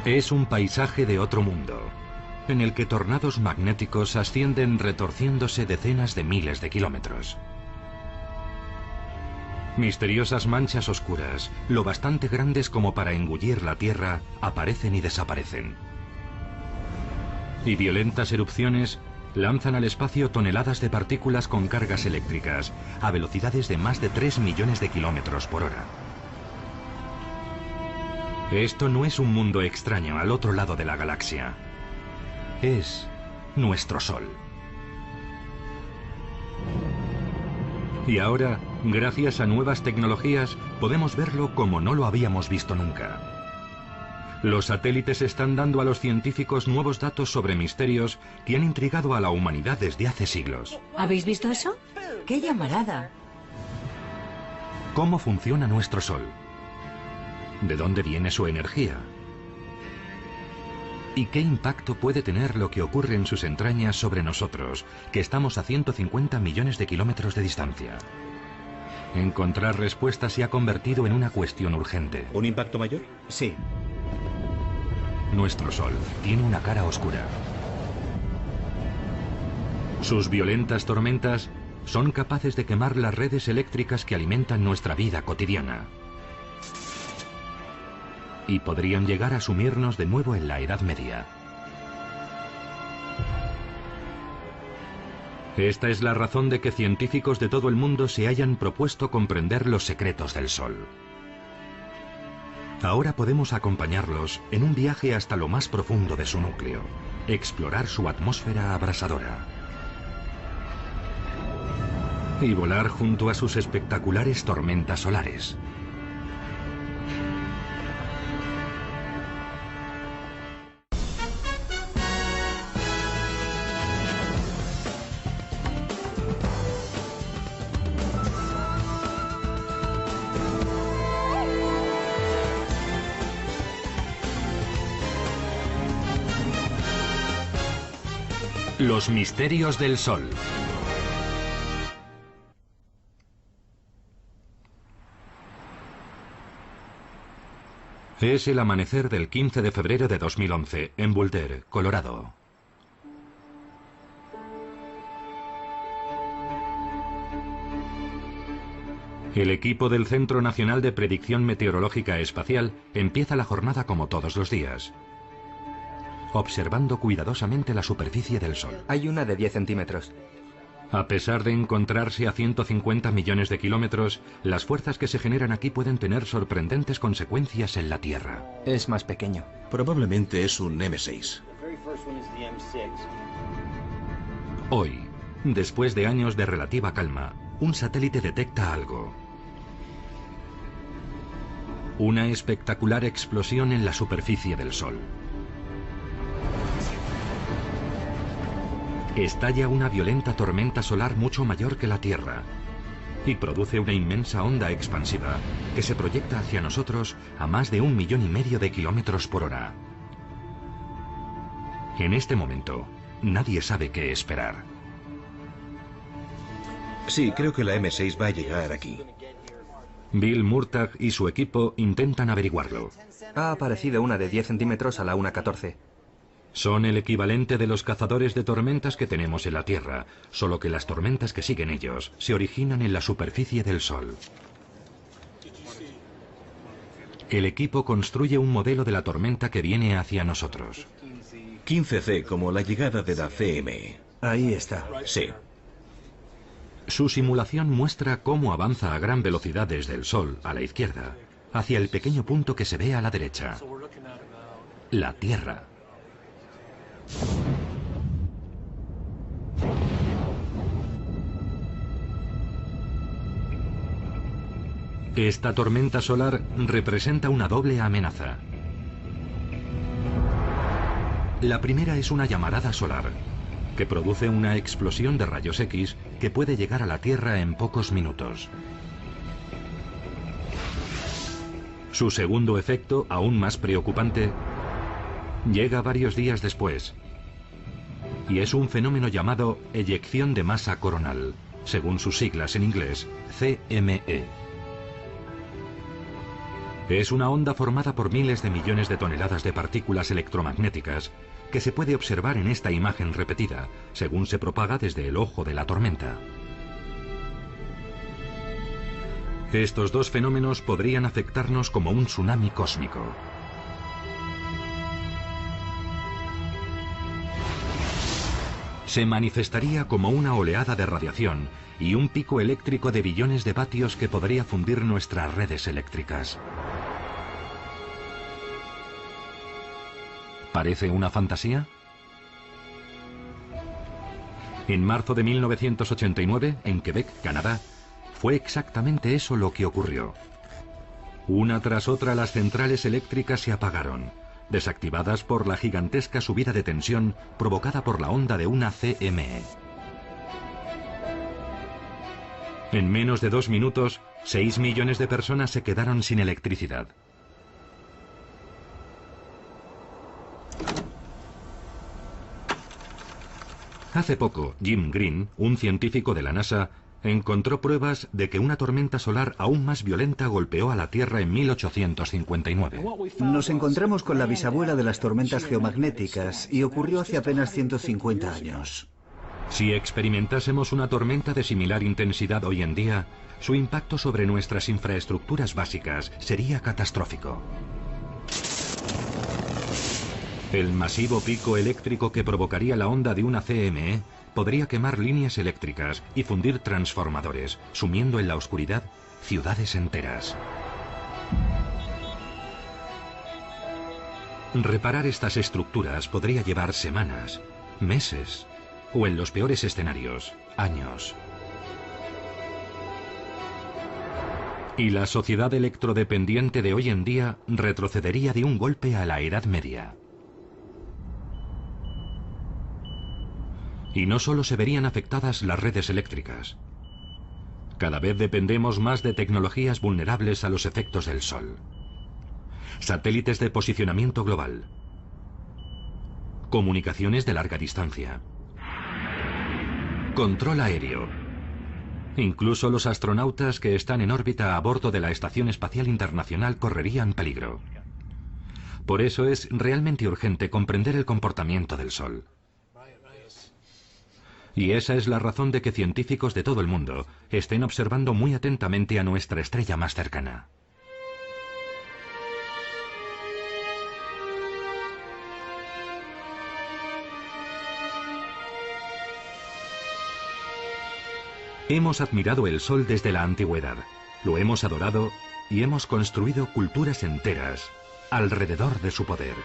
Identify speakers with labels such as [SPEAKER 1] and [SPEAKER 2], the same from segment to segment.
[SPEAKER 1] Es un paisaje de otro mundo, en el que tornados magnéticos ascienden retorciéndose decenas de miles de kilómetros. Misteriosas manchas oscuras, lo bastante grandes como para engullir la Tierra, aparecen y desaparecen. Y violentas erupciones lanzan al espacio toneladas de partículas con cargas eléctricas, a velocidades de más de 3 millones de kilómetros por hora. Esto no es un mundo extraño al otro lado de la galaxia. Es nuestro Sol. Y ahora, gracias a nuevas tecnologías, podemos verlo como no lo habíamos visto nunca. Los satélites están dando a los científicos nuevos datos sobre misterios que han intrigado a la humanidad desde hace siglos.
[SPEAKER 2] ¿Habéis visto eso? ¡Qué llamarada!
[SPEAKER 1] ¿Cómo funciona nuestro Sol? ¿De dónde viene su energía? ¿Y qué impacto puede tener lo que ocurre en sus entrañas sobre nosotros, que estamos a 150 millones de kilómetros de distancia? Encontrar respuestas se ha convertido en una cuestión urgente.
[SPEAKER 3] ¿Un impacto mayor?
[SPEAKER 4] Sí.
[SPEAKER 1] Nuestro Sol tiene una cara oscura. Sus violentas tormentas son capaces de quemar las redes eléctricas que alimentan nuestra vida cotidiana. Y podrían llegar a sumirnos de nuevo en la Edad Media. Esta es la razón de que científicos de todo el mundo se hayan propuesto comprender los secretos del Sol. Ahora podemos acompañarlos en un viaje hasta lo más profundo de su núcleo, explorar su atmósfera abrasadora y volar junto a sus espectaculares tormentas solares. Los misterios del Sol. Es el amanecer del 15 de febrero de 2011, en Boulder, Colorado. El equipo del Centro Nacional de Predicción Meteorológica Espacial empieza la jornada como todos los días, observando cuidadosamente la superficie del Sol.
[SPEAKER 4] Hay una de 10 centímetros.
[SPEAKER 1] A pesar de encontrarse a 150 millones de kilómetros, las fuerzas que se generan aquí pueden tener sorprendentes consecuencias en la Tierra.
[SPEAKER 4] Es más pequeño.
[SPEAKER 3] Probablemente es un M6.
[SPEAKER 1] Hoy, después de años de relativa calma, un satélite detecta algo. Una espectacular explosión en la superficie del Sol. Estalla una violenta tormenta solar mucho mayor que la Tierra y produce una inmensa onda expansiva que se proyecta hacia nosotros a más de 1,5 millones de kilómetros por hora. En este momento, nadie sabe qué esperar.
[SPEAKER 3] Sí, creo que la M6 va a llegar aquí.
[SPEAKER 1] Bill Murtagh y su equipo intentan averiguarlo.
[SPEAKER 4] Ha aparecido una de 10 centímetros a la 1:14.
[SPEAKER 1] Son el equivalente de los cazadores de tormentas que tenemos en la Tierra, solo que las tormentas que siguen ellos se originan en la superficie del Sol. El equipo construye un modelo de la tormenta que viene hacia nosotros.
[SPEAKER 3] 15C, como la llegada de la CME.
[SPEAKER 4] Ahí está.
[SPEAKER 3] Sí.
[SPEAKER 1] Su simulación muestra cómo avanza a gran velocidad desde el Sol, a la izquierda, hacia el pequeño punto que se ve a la derecha. La Tierra. Esta tormenta solar representa una doble amenaza. La primera es una llamarada solar, que produce una explosión de rayos X que puede llegar a la Tierra en pocos minutos. Su segundo efecto, aún más preocupante, llega varios días después, y es un fenómeno llamado eyección de masa coronal, según sus siglas en inglés, CME. Es una onda formada por miles de millones de toneladas de partículas electromagnéticas que se puede observar en esta imagen repetida, según se propaga desde el ojo de la tormenta. Estos dos fenómenos podrían afectarnos como un tsunami cósmico. Se manifestaría como una oleada de radiación y un pico eléctrico de billones de vatios que podría fundir nuestras redes eléctricas. ¿Parece una fantasía? En marzo de 1989, en Quebec, Canadá, fue exactamente eso lo que ocurrió. Una tras otra las centrales eléctricas se apagaron, desactivadas por la gigantesca subida de tensión provocada por la onda de una CME. En menos de 2 minutos, 6 millones de personas se quedaron sin electricidad. Hace poco, Jim Green, un científico de la NASA, encontró pruebas de que una tormenta solar aún más violenta golpeó a la Tierra en 1859.
[SPEAKER 5] Nos encontramos con la bisabuela de las tormentas geomagnéticas y ocurrió hace apenas 150 años.
[SPEAKER 1] Si experimentásemos una tormenta de similar intensidad hoy en día, su impacto sobre nuestras infraestructuras básicas sería catastrófico. El masivo pico eléctrico que provocaría la onda de una CME podría quemar líneas eléctricas y fundir transformadores, sumiendo en la oscuridad ciudades enteras. Reparar estas estructuras podría llevar semanas, meses, o en los peores escenarios, años. Y la sociedad electrodependiente de hoy en día retrocedería de un golpe a la Edad Media. Y no solo se verían afectadas las redes eléctricas. Cada vez dependemos más de tecnologías vulnerables a los efectos del Sol. Satélites de posicionamiento global. Comunicaciones de larga distancia. Control aéreo. Incluso los astronautas que están en órbita a bordo de la Estación Espacial Internacional correrían peligro. Por eso es realmente urgente comprender el comportamiento del Sol. Y esa es la razón de que científicos de todo el mundo estén observando muy atentamente a nuestra estrella más cercana. Hemos admirado el Sol desde la antigüedad, lo hemos adorado y hemos construido culturas enteras alrededor de su poder.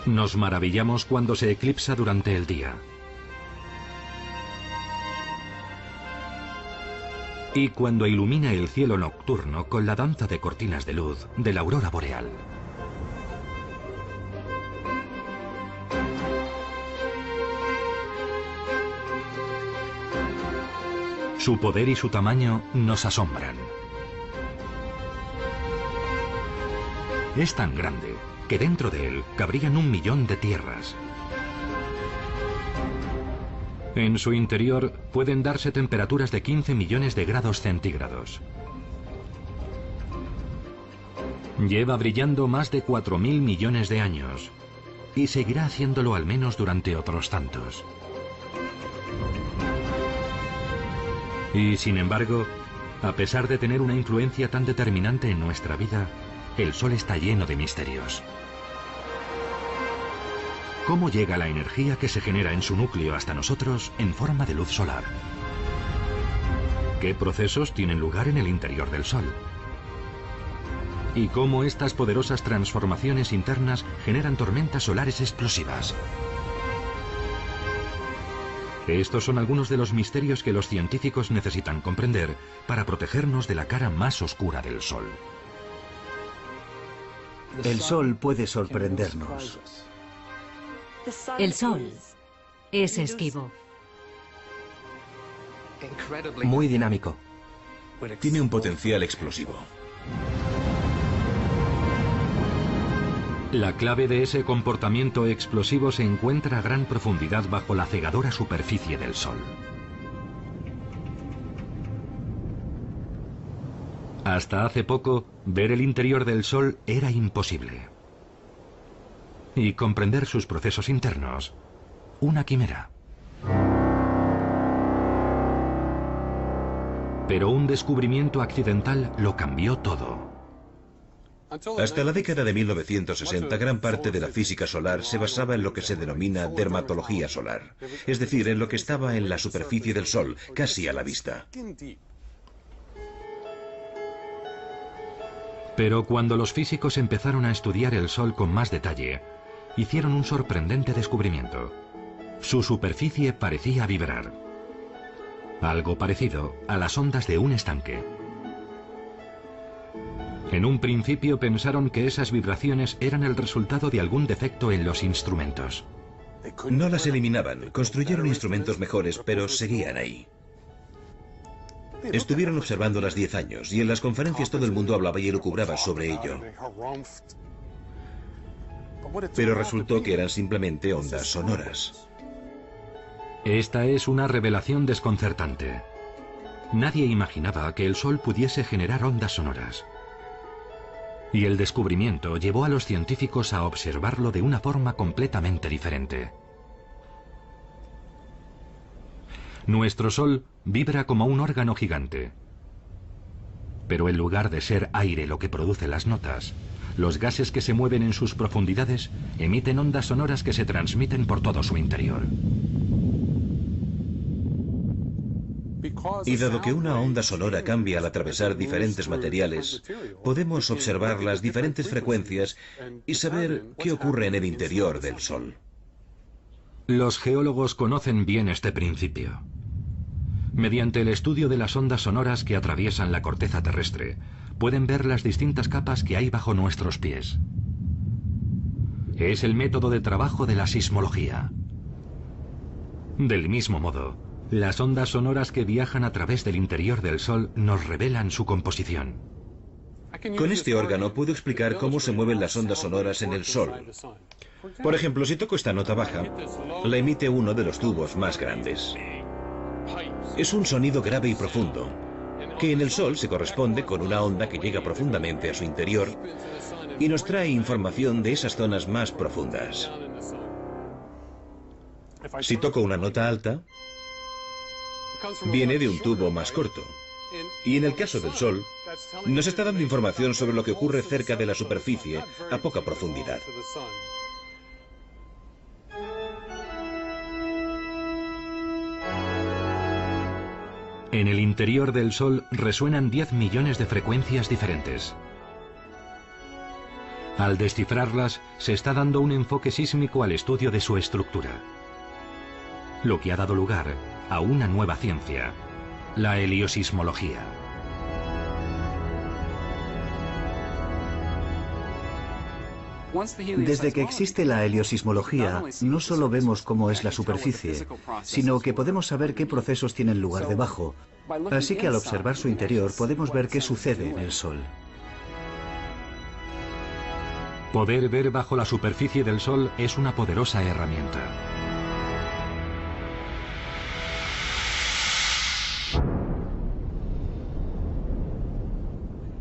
[SPEAKER 1] Nos maravillamos cuando se eclipsa durante el día. Y cuando ilumina el cielo nocturno con la danza de cortinas de luz de la aurora boreal. Su poder y su tamaño nos asombran. Es tan grande que dentro de él cabrían 1 millón de tierras. En su interior pueden darse temperaturas de 15 millones de grados centígrados. Lleva brillando más de 4.000 millones de años y seguirá haciéndolo al menos durante otros tantos. Y sin embargo, a pesar de tener una influencia tan determinante en nuestra vida, el Sol está lleno de misterios. ¿Cómo llega la energía que se genera en su núcleo hasta nosotros en forma de luz solar? ¿Qué procesos tienen lugar en el interior del Sol? ¿Y cómo estas poderosas transformaciones internas generan tormentas solares explosivas? Estos son algunos de los misterios que los científicos necesitan comprender para protegernos de la cara más oscura del Sol.
[SPEAKER 5] El Sol puede sorprendernos.
[SPEAKER 2] El Sol es esquivo.
[SPEAKER 4] Muy dinámico.
[SPEAKER 3] Tiene un potencial explosivo.
[SPEAKER 1] La clave de ese comportamiento explosivo se encuentra a gran profundidad bajo la cegadora superficie del Sol. Hasta hace poco, ver el interior del Sol era imposible. Y comprender sus procesos internos, una quimera. Pero un descubrimiento accidental lo cambió todo.
[SPEAKER 3] Hasta la década de 1960, gran parte de la física solar se basaba en lo que se denomina dermatología solar, es decir, en lo que estaba en la superficie del Sol, casi a la vista.
[SPEAKER 1] Pero cuando los físicos empezaron a estudiar el Sol con más detalle, hicieron un sorprendente descubrimiento. Su superficie parecía vibrar. Algo parecido a las ondas de un estanque. En un principio pensaron que esas vibraciones eran el resultado de algún defecto en los instrumentos.
[SPEAKER 3] No las eliminaban, construyeron instrumentos mejores, pero seguían ahí. Estuvieron observándolas 10 años y en las conferencias todo el mundo hablaba y elucubraba sobre ello. Pero resultó que eran simplemente ondas sonoras.
[SPEAKER 1] Esta es una revelación desconcertante. Nadie imaginaba que el Sol pudiese generar ondas sonoras. Y el descubrimiento llevó a los científicos a observarlo de una forma completamente diferente. Nuestro Sol vibra como un órgano gigante. Pero en lugar de ser aire lo que produce las notas, los gases que se mueven en sus profundidades emiten ondas sonoras que se transmiten por todo su interior.
[SPEAKER 3] Y dado que una onda sonora cambia al atravesar diferentes materiales, podemos observar las diferentes frecuencias y saber qué ocurre en el interior del Sol.
[SPEAKER 1] Los geólogos conocen bien este principio. Mediante el estudio de las ondas sonoras que atraviesan la corteza terrestre, pueden ver las distintas capas que hay bajo nuestros pies. Es el método de trabajo de la sismología. Del mismo modo, las ondas sonoras que viajan a través del interior del Sol nos revelan su composición.
[SPEAKER 3] Con este órgano puedo explicar cómo se mueven las ondas sonoras en el Sol. Por ejemplo, si toco esta nota baja, la emite uno de los tubos más grandes. Es un sonido grave y profundo, que en el Sol se corresponde con una onda que llega profundamente a su interior y nos trae información de esas zonas más profundas. Si toco una nota alta, viene de un tubo más corto. Y en el caso del Sol, nos está dando información sobre lo que ocurre cerca de la superficie a poca profundidad.
[SPEAKER 1] En el interior del Sol resuenan 10 millones de frecuencias diferentes. Al descifrarlas, se está dando un enfoque sísmico al estudio de su estructura. Lo que ha dado lugar a una nueva ciencia, la heliosismología.
[SPEAKER 5] Desde que existe la heliosismología, no solo vemos cómo es la superficie, sino que podemos saber qué procesos tienen lugar debajo. Así que al observar su interior podemos ver qué sucede en el Sol.
[SPEAKER 1] Poder ver bajo la superficie del Sol es una poderosa herramienta.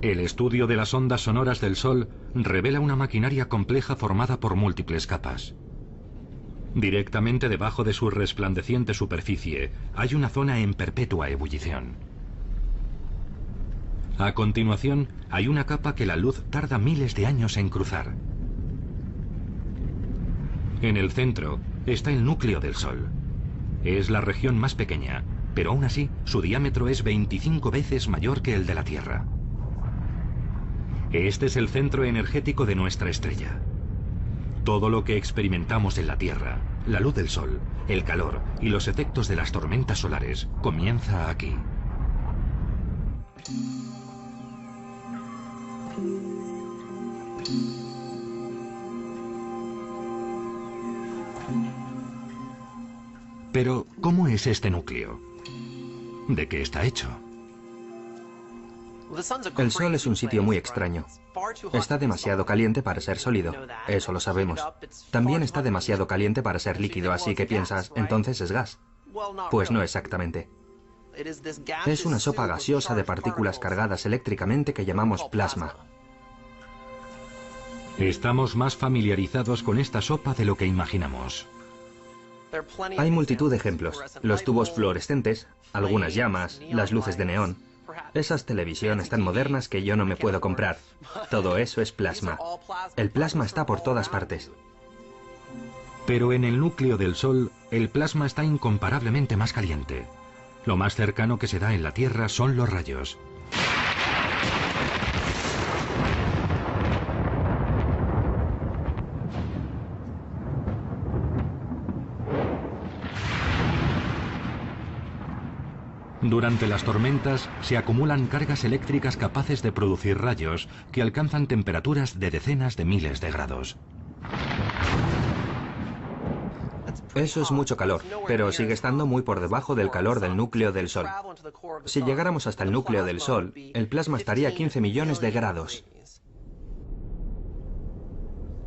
[SPEAKER 1] El estudio de las ondas sonoras del Sol revela una maquinaria compleja formada por múltiples capas. Directamente debajo de su resplandeciente superficie hay una zona en perpetua ebullición. A continuación, hay una capa que la luz tarda miles de años en cruzar. En el centro está el núcleo del Sol. Es la región más pequeña, pero aún así su diámetro es 25 veces mayor que el de la Tierra. Este es el centro energético de nuestra estrella. Todo lo que experimentamos en la Tierra, la luz del Sol, el calor y los efectos de las tormentas solares, comienza aquí. Pero, ¿cómo es este núcleo? ¿De qué está hecho?
[SPEAKER 4] El Sol es un sitio muy extraño. Está demasiado caliente para ser sólido, eso lo sabemos. También está demasiado caliente para ser líquido, así que piensas, entonces es gas. Pues no exactamente. Es una sopa gaseosa de partículas cargadas eléctricamente que llamamos plasma.
[SPEAKER 1] Estamos más familiarizados con esta sopa de lo que imaginamos.
[SPEAKER 4] Hay multitud de ejemplos. Los tubos fluorescentes, algunas llamas, las luces de neón. Esas televisiones tan modernas que yo no me puedo comprar. Todo eso es plasma. El plasma está por todas partes.
[SPEAKER 1] Pero en el núcleo del Sol, el plasma está incomparablemente más caliente. Lo más cercano que se da en la Tierra son los rayos. Durante las tormentas se acumulan cargas eléctricas capaces de producir rayos que alcanzan temperaturas de decenas de miles de grados.
[SPEAKER 4] Eso es mucho calor, pero sigue estando muy por debajo del calor del núcleo del Sol. Si llegáramos hasta el núcleo del Sol, el plasma estaría a 15 millones de grados.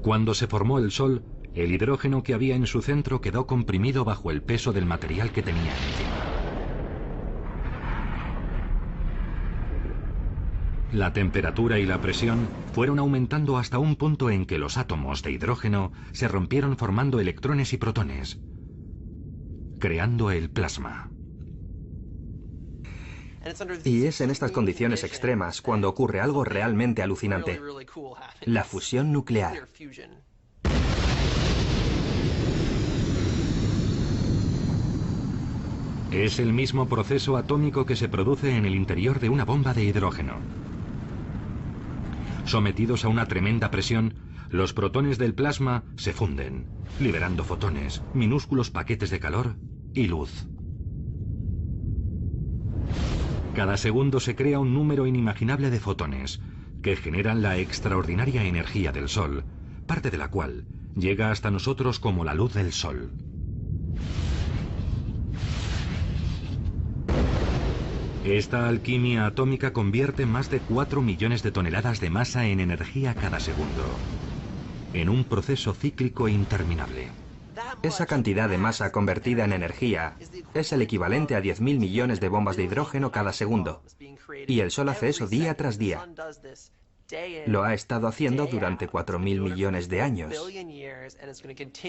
[SPEAKER 1] Cuando se formó el Sol, el hidrógeno que había en su centro quedó comprimido bajo el peso del material que tenía encima. La temperatura y la presión fueron aumentando hasta un punto en que los átomos de hidrógeno se rompieron formando electrones y protones, creando el plasma.
[SPEAKER 4] Y es en estas condiciones extremas cuando ocurre algo realmente alucinante: la fusión nuclear.
[SPEAKER 1] Es el mismo proceso atómico que se produce en el interior de una bomba de hidrógeno. Sometidos a una tremenda presión, los protones del plasma se funden, liberando fotones, minúsculos paquetes de calor y luz. Cada segundo se crea un número inimaginable de fotones, que generan la extraordinaria energía del Sol, parte de la cual llega hasta nosotros como la luz del Sol. Esta alquimia atómica convierte más de 4 millones de toneladas de masa en energía cada segundo, en un proceso cíclico interminable.
[SPEAKER 4] Esa cantidad de masa convertida en energía es el equivalente a 10.000 millones de bombas de hidrógeno cada segundo. Y el Sol hace eso día tras día. Lo ha estado haciendo durante 4.000 millones de años.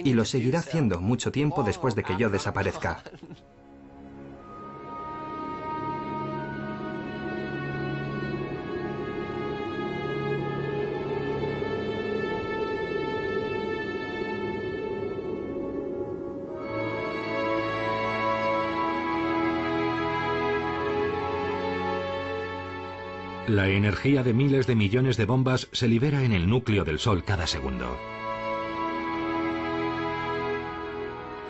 [SPEAKER 4] Y lo seguirá haciendo mucho tiempo después de que yo desaparezca.
[SPEAKER 1] La energía de miles de millones de bombas se libera en el núcleo del Sol cada segundo.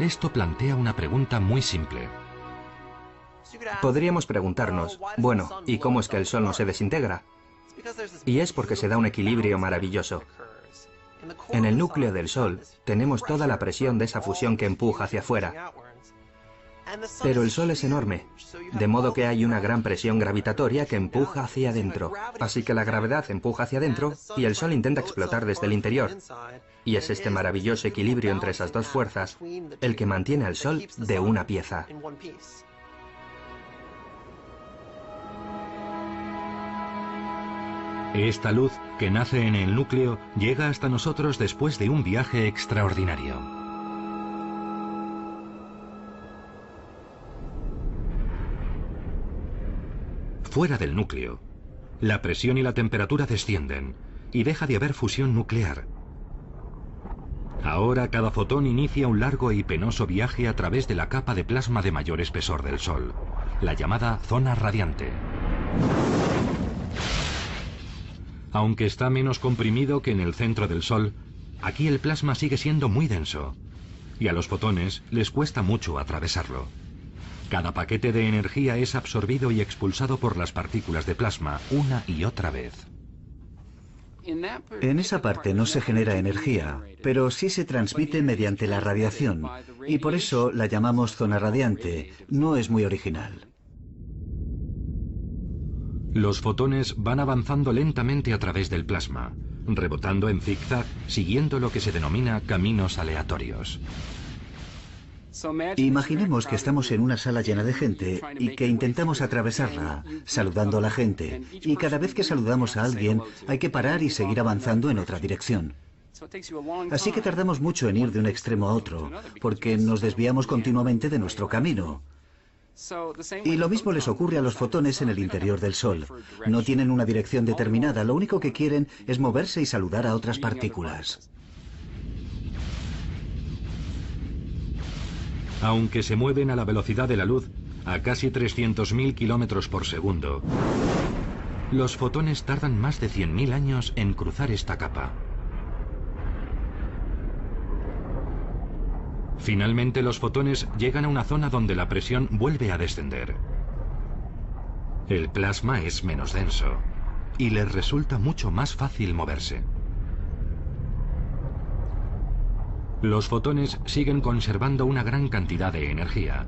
[SPEAKER 1] Esto plantea una pregunta muy simple.
[SPEAKER 4] Podríamos preguntarnos, bueno, ¿y cómo es que el Sol no se desintegra? Y es porque se da un equilibrio maravilloso. En el núcleo del Sol tenemos toda la presión de esa fusión que empuja hacia afuera. Pero el Sol es enorme, de modo que hay una gran presión gravitatoria que empuja hacia adentro. Así que la gravedad empuja hacia adentro y el Sol intenta explotar desde el interior. Y es este maravilloso equilibrio entre esas dos fuerzas el que mantiene al Sol de una pieza.
[SPEAKER 1] Esta luz, que nace en el núcleo, llega hasta nosotros después de un viaje extraordinario. Fuera del núcleo, la presión y la temperatura descienden y deja de haber fusión nuclear. Ahora cada fotón inicia un largo y penoso viaje a través de la capa de plasma de mayor espesor del Sol, la llamada zona radiante. Aunque está menos comprimido que en el centro del Sol, aquí el plasma sigue siendo muy denso, y a los fotones les cuesta mucho atravesarlo. Cada paquete de energía es absorbido y expulsado por las partículas de plasma una y otra vez.
[SPEAKER 5] En esa parte no se genera energía, pero sí se transmite mediante la radiación, y por eso la llamamos zona radiante. No es muy original.
[SPEAKER 1] Los fotones van avanzando lentamente a través del plasma, rebotando en zigzag, siguiendo lo que se denomina caminos aleatorios.
[SPEAKER 5] Imaginemos que estamos en una sala llena de gente y que intentamos atravesarla, saludando a la gente, y cada vez que saludamos a alguien hay que parar y seguir avanzando en otra dirección. Así que tardamos mucho en ir de un extremo a otro, porque nos desviamos continuamente de nuestro camino. Y lo mismo les ocurre a los fotones en el interior del Sol. No tienen una dirección determinada, lo único que quieren es moverse y saludar a otras partículas.
[SPEAKER 1] Aunque se mueven a la velocidad de la luz, a casi 300.000 kilómetros por segundo, los fotones tardan más de 100.000 años en cruzar esta capa. Finalmente, los fotones llegan a una zona donde la presión vuelve a descender. El plasma es menos denso y les resulta mucho más fácil moverse. Los fotones siguen conservando una gran cantidad de energía.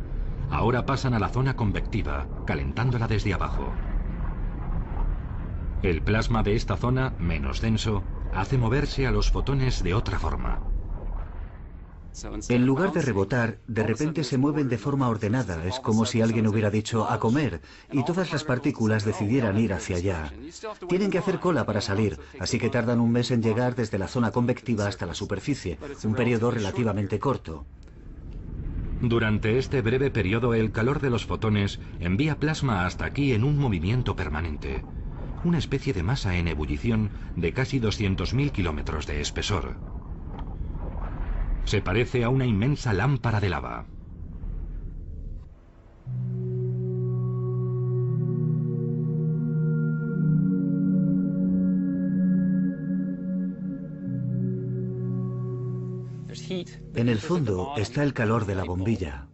[SPEAKER 1] Ahora pasan a la zona convectiva, calentándola desde abajo. El plasma de esta zona, menos denso, hace moverse a los fotones de otra forma.
[SPEAKER 5] En lugar de rebotar, de repente se mueven de forma ordenada. Es como si alguien hubiera dicho a comer y todas las partículas decidieran ir hacia allá. Tienen que hacer cola para salir, así que tardan un mes en llegar desde la zona convectiva hasta la superficie, un periodo relativamente corto.
[SPEAKER 1] Durante este breve periodo, el calor de los fotones envía plasma hasta aquí en un movimiento permanente, una especie de masa en ebullición de casi 200.000 kilómetros de espesor. Se parece a una inmensa lámpara de lava.
[SPEAKER 5] En el fondo está el calor de la bombilla.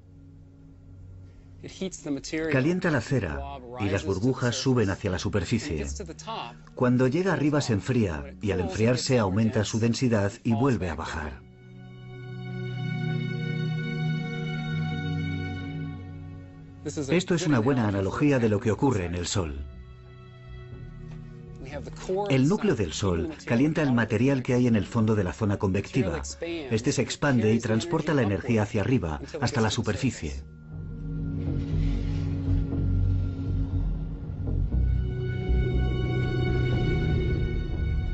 [SPEAKER 5] Calienta la cera y las burbujas suben hacia la superficie. Cuando llega arriba se enfría y al enfriarse aumenta su densidad y vuelve a bajar. Esto es una buena analogía de lo que ocurre en el Sol. El núcleo del Sol calienta el material que hay en el fondo de la zona convectiva. Este se expande y transporta la energía hacia arriba, hasta la superficie.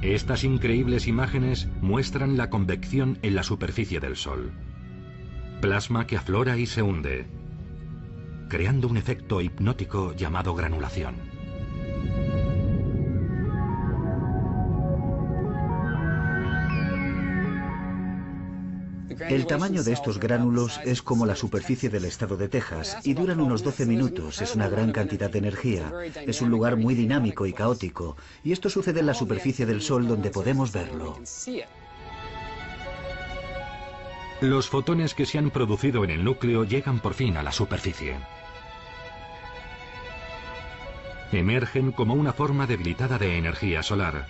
[SPEAKER 1] Estas increíbles imágenes muestran la convección en la superficie del Sol. Plasma que aflora y se hunde, creando un efecto hipnótico llamado granulación.
[SPEAKER 5] El tamaño de estos gránulos es como la superficie del estado de Texas y duran unos 12 minutos. Es una gran cantidad de energía. Es un lugar muy dinámico y caótico. Y esto sucede en la superficie del Sol donde podemos verlo.
[SPEAKER 1] Los fotones que se han producido en el núcleo llegan por fin a la superficie. Emergen como una forma debilitada de energía solar.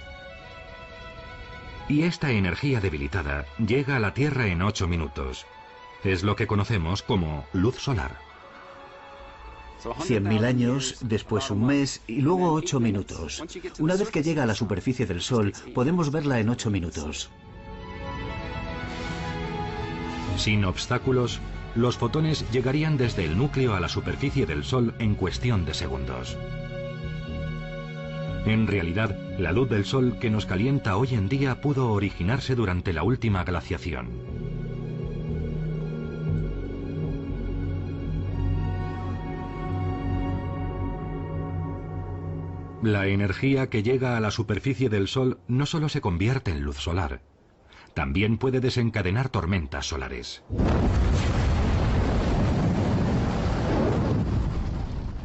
[SPEAKER 1] Y esta energía debilitada llega a la Tierra en 8 minutos. Es lo que conocemos como luz solar.
[SPEAKER 5] 100.000 años, después un mes y luego 8 minutos. Una vez que llega a la superficie del Sol, podemos verla en 8 minutos.
[SPEAKER 1] Sin obstáculos, los fotones llegarían desde el núcleo a la superficie del Sol en cuestión de segundos. En realidad, la luz del Sol que nos calienta hoy en día pudo originarse durante la última glaciación. La energía que llega a la superficie del Sol no solo se convierte en luz solar, también puede desencadenar tormentas solares.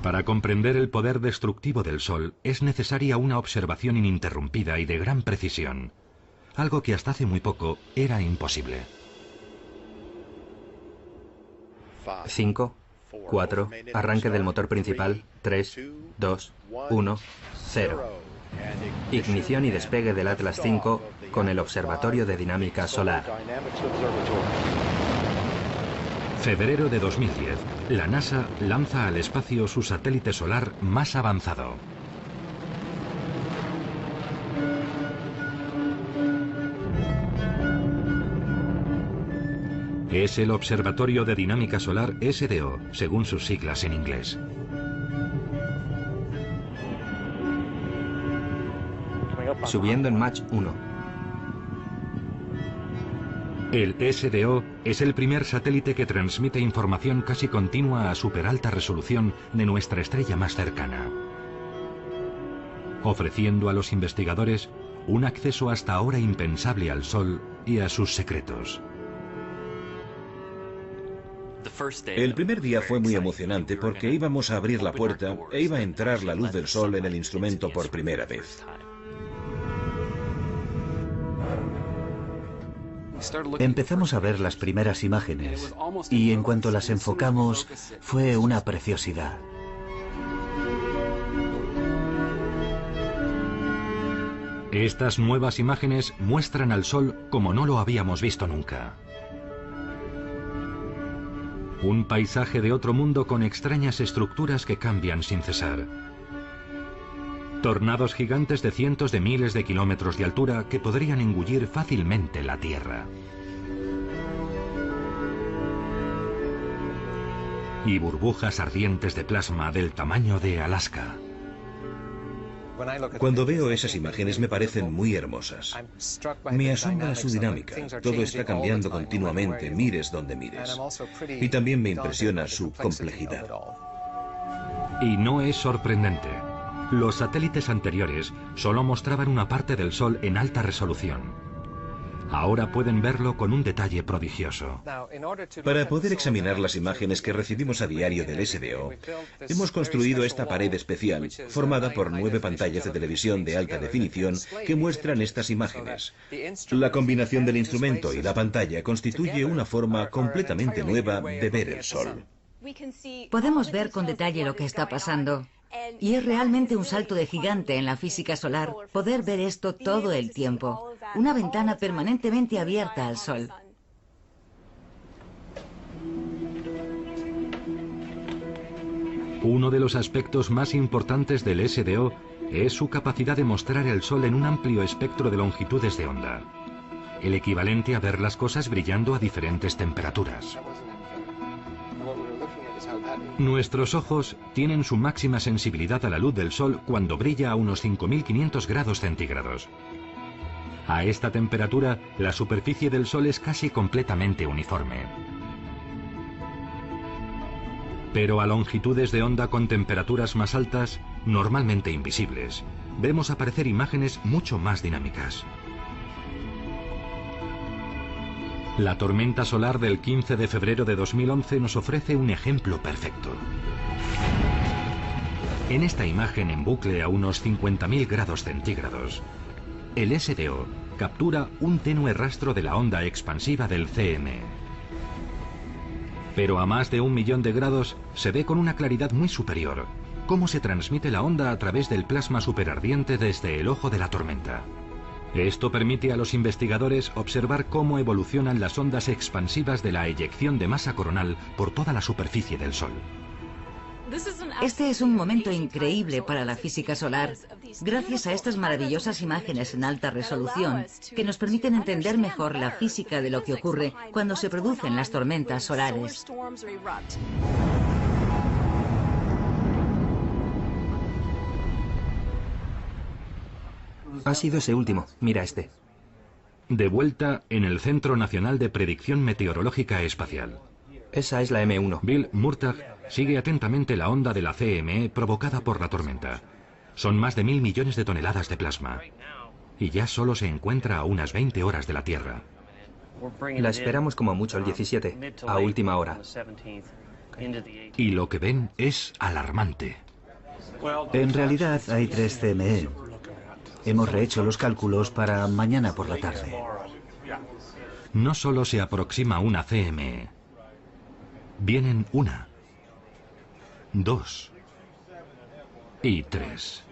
[SPEAKER 1] Para comprender el poder destructivo del Sol es necesaria una observación ininterrumpida y de gran precisión, algo que hasta hace muy poco era imposible.
[SPEAKER 4] 5, 4, arranque del motor principal, 3, 2, 1, 0. Ignición y despegue del Atlas V con el Observatorio de Dinámica Solar.
[SPEAKER 1] Febrero de 2010, la NASA lanza al espacio su satélite solar más avanzado. Es el Observatorio de Dinámica Solar SDO, según sus siglas en inglés.
[SPEAKER 4] Subiendo en Mach 1.
[SPEAKER 1] El SDO es el primer satélite que transmite información casi continua a superalta resolución de nuestra estrella más cercana, ofreciendo a los investigadores un acceso hasta ahora impensable al Sol y a sus secretos.
[SPEAKER 3] El primer día fue muy emocionante porque íbamos a abrir la puerta e iba a entrar la luz del Sol en el instrumento por primera vez.
[SPEAKER 5] Empezamos a ver las primeras imágenes y en cuanto las enfocamos fue una preciosidad.
[SPEAKER 1] Estas nuevas imágenes muestran al Sol como no lo habíamos visto nunca. Un paisaje de otro mundo con extrañas estructuras que cambian sin cesar. Tornados gigantes de cientos de miles de kilómetros de altura que podrían engullir fácilmente la Tierra. Y burbujas ardientes de plasma del tamaño de Alaska.
[SPEAKER 3] Cuando veo esas imágenes me parecen muy hermosas. Me asombra su dinámica. Todo está cambiando continuamente, mires donde mires. Y también me impresiona su complejidad.
[SPEAKER 1] Y no es sorprendente. Los satélites anteriores solo mostraban una parte del Sol en alta resolución. Ahora pueden verlo con un detalle prodigioso.
[SPEAKER 3] Para poder examinar las imágenes que recibimos a diario del SDO, hemos construido esta pared especial, formada por 9 pantallas de televisión de alta definición que muestran estas imágenes. La combinación del instrumento y la pantalla constituye una forma completamente nueva de ver el Sol.
[SPEAKER 2] Podemos ver con detalle lo que está pasando. Y es realmente un salto de gigante en la física solar poder ver esto todo el tiempo. Una ventana permanentemente abierta al Sol.
[SPEAKER 1] Uno de los aspectos más importantes del SDO es su capacidad de mostrar el Sol en un amplio espectro de longitudes de onda. El equivalente a ver las cosas brillando a diferentes temperaturas. Nuestros ojos tienen su máxima sensibilidad a la luz del Sol cuando brilla a unos 5.500 grados centígrados. A esta temperatura, la superficie del Sol es casi completamente uniforme. Pero a longitudes de onda con temperaturas más altas, normalmente invisibles, vemos aparecer imágenes mucho más dinámicas. La tormenta solar del 15 de febrero de 2011 nos ofrece un ejemplo perfecto. En esta imagen en bucle a unos 50.000 grados centígrados, el SDO captura un tenue rastro de la onda expansiva del CME. Pero a más de 1 millón de grados se ve con una claridad muy superior cómo se transmite la onda a través del plasma superardiente desde el ojo de la tormenta. Esto permite a los investigadores observar cómo evolucionan las ondas expansivas de la eyección de masa coronal por toda la superficie del Sol.
[SPEAKER 2] Este es un momento increíble para la física solar, gracias a estas maravillosas imágenes en alta resolución que nos permiten entender mejor la física de lo que ocurre cuando se producen las tormentas solares.
[SPEAKER 4] Ha sido ese último. Mira este.
[SPEAKER 1] De vuelta en el Centro Nacional de Predicción Meteorológica Espacial.
[SPEAKER 4] Esa es la M1.
[SPEAKER 1] Bill Murtagh sigue atentamente la onda de la CME provocada por la tormenta. Son más de 1.000 millones de toneladas de plasma. Y ya solo se encuentra a unas 20 horas de la Tierra.
[SPEAKER 4] La esperamos como mucho el 17, a última hora.
[SPEAKER 1] Y lo que ven es alarmante.
[SPEAKER 5] En realidad hay 3 CME. Hemos rehecho los cálculos para mañana por la tarde.
[SPEAKER 1] No solo se aproxima una CME. Vienen 1, 2 y 3.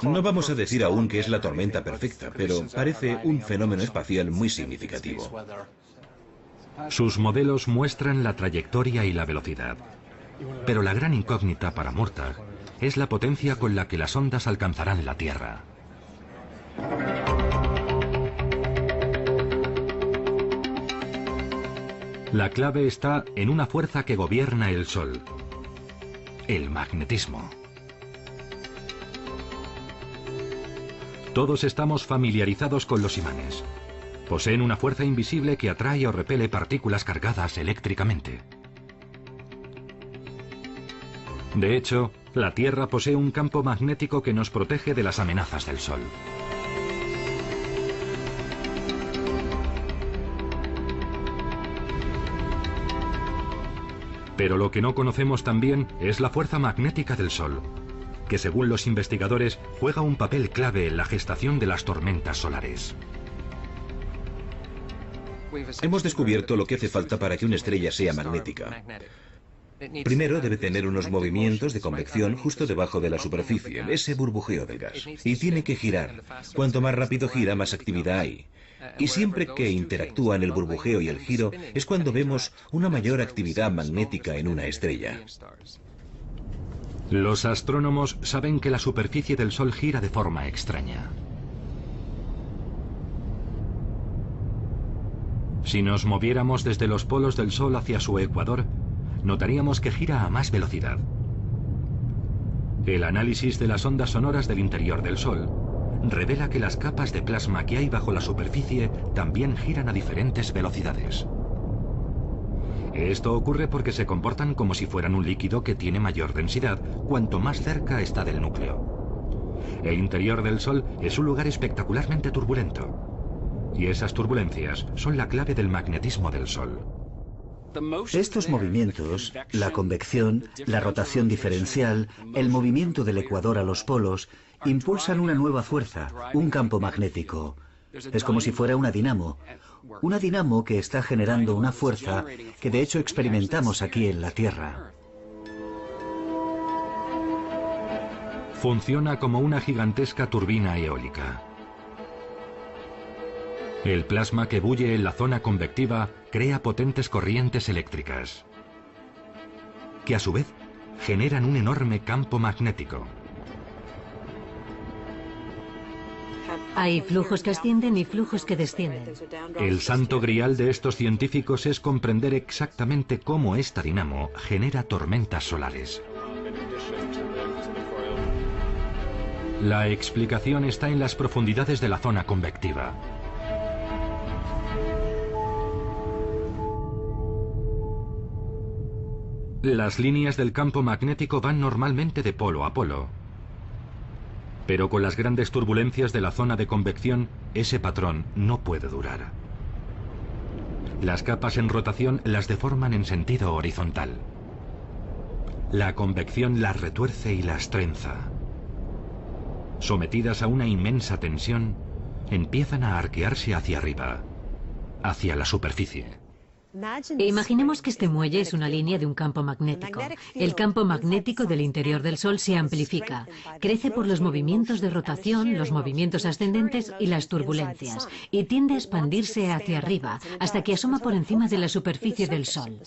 [SPEAKER 3] No vamos a decir aún que es la tormenta perfecta, pero parece un fenómeno espacial muy significativo.
[SPEAKER 1] Sus modelos muestran la trayectoria y la velocidad. Pero la gran incógnita para Murtagh es la potencia con la que las ondas alcanzarán la Tierra. La clave está en una fuerza que gobierna el Sol: el magnetismo. Todos estamos familiarizados con los imanes. Poseen una fuerza invisible que atrae o repele partículas cargadas eléctricamente. De hecho, la Tierra posee un campo magnético que nos protege de las amenazas del Sol. Pero lo que no conocemos también es la fuerza magnética del Sol, que según los investigadores juega un papel clave en la gestación de las tormentas solares.
[SPEAKER 3] Hemos descubierto lo que hace falta para que una estrella sea magnética. Primero debe tener unos movimientos de convección justo debajo de la superficie, ese burbujeo del gas. Y tiene que girar. Cuanto más rápido gira, más actividad hay. Y siempre que interactúan el burbujeo y el giro, es cuando vemos una mayor actividad magnética en una estrella.
[SPEAKER 1] Los astrónomos saben que la superficie del Sol gira de forma extraña. Si nos moviéramos desde los polos del Sol hacia su ecuador, notaríamos que gira a más velocidad. El análisis de las ondas sonoras del interior del Sol revela que las capas de plasma que hay bajo la superficie también giran a diferentes velocidades. Esto ocurre porque se comportan como si fueran un líquido que tiene mayor densidad cuanto más cerca está del núcleo. El interior del Sol es un lugar espectacularmente turbulento, y esas turbulencias son la clave del magnetismo del Sol.
[SPEAKER 5] Estos movimientos, la convección, la rotación diferencial, el movimiento del ecuador a los polos, impulsan una nueva fuerza, un campo magnético. Es como si fuera una dinamo que está generando una fuerza que de hecho experimentamos aquí en la Tierra.
[SPEAKER 1] Funciona como una gigantesca turbina eólica. El plasma que bulle en la zona convectiva crea potentes corrientes eléctricas, que a su vez generan un enorme campo magnético.
[SPEAKER 6] Hay flujos que ascienden y flujos que descienden.
[SPEAKER 1] El santo grial de estos científicos es comprender exactamente cómo esta dinamo genera tormentas solares. La explicación está en las profundidades de la zona convectiva. Las líneas del campo magnético van normalmente de polo a polo. Pero con las grandes turbulencias de la zona de convección, ese patrón no puede durar. Las capas en rotación las deforman en sentido horizontal. La convección las retuerce y las trenza. Sometidas a una inmensa tensión, empiezan a arquearse hacia arriba, hacia la superficie.
[SPEAKER 6] Imaginemos que este muelle es una línea de un campo magnético. El campo magnético del interior del Sol se amplifica, crece por los movimientos de rotación, los movimientos ascendentes y las turbulencias, y tiende a expandirse hacia arriba hasta que asoma por encima de la superficie del Sol.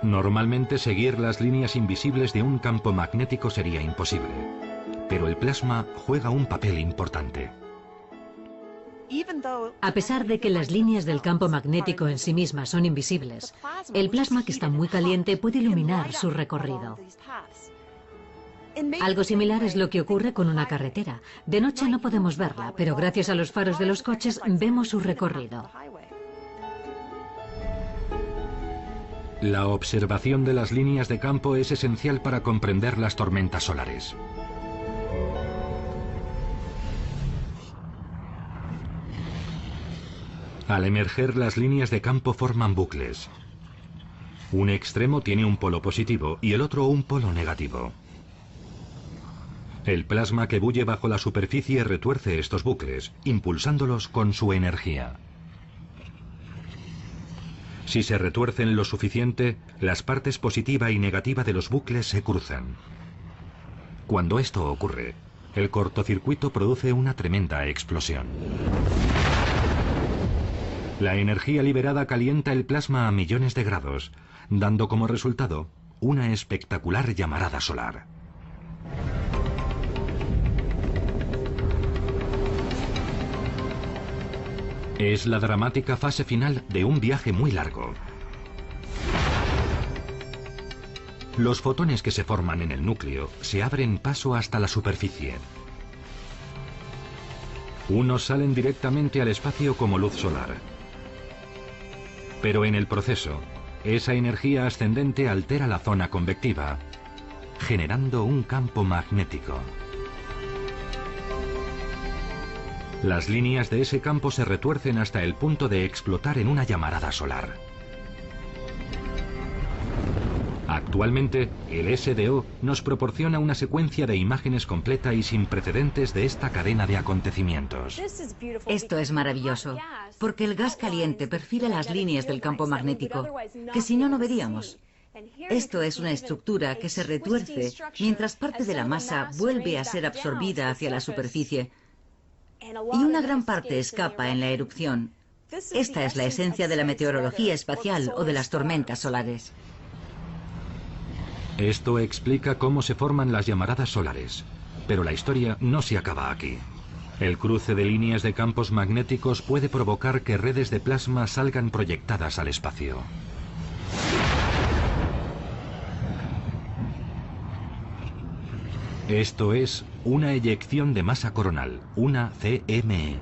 [SPEAKER 1] Normalmente seguir las líneas invisibles de un campo magnético sería imposible, pero el plasma juega un papel importante.
[SPEAKER 6] A pesar de que las líneas del campo magnético en sí mismas son invisibles, el plasma, que está muy caliente, puede iluminar su recorrido. Algo similar es lo que ocurre con una carretera. De noche no podemos verla, pero gracias a los faros de los coches vemos su recorrido.
[SPEAKER 1] La observación de las líneas de campo es esencial para comprender las tormentas solares. Al emerger, las líneas de campo forman bucles. Un extremo tiene un polo positivo y el otro un polo negativo. El plasma que bulle bajo la superficie retuerce estos bucles, impulsándolos con su energía. Si se retuercen lo suficiente, las partes positiva y negativa de los bucles se cruzan. Cuando esto ocurre, el cortocircuito produce una tremenda explosión. La energía liberada calienta el plasma a millones de grados, dando como resultado una espectacular llamarada solar. Es la dramática fase final de un viaje muy largo. Los fotones que se forman en el núcleo se abren paso hasta la superficie. Unos salen directamente al espacio como luz solar. Pero en el proceso, esa energía ascendente altera la zona convectiva, generando un campo magnético. Las líneas de ese campo se retuercen hasta el punto de explotar en una llamarada solar. Actualmente, el SDO nos proporciona una secuencia de imágenes completa y sin precedentes de esta cadena de acontecimientos.
[SPEAKER 2] Esto es maravilloso, porque el gas caliente perfila las líneas del campo magnético, que si no, no veríamos. Esto es una estructura que se retuerce mientras parte de la masa vuelve a ser absorbida hacia la superficie, y una gran parte escapa en la erupción. Esta es la esencia de la meteorología espacial o de las tormentas solares.
[SPEAKER 1] Esto explica cómo se forman las llamaradas solares, pero la historia no se acaba aquí. El cruce de líneas de campos magnéticos puede provocar que redes de plasma salgan proyectadas al espacio. Esto es una eyección de masa coronal, una CME.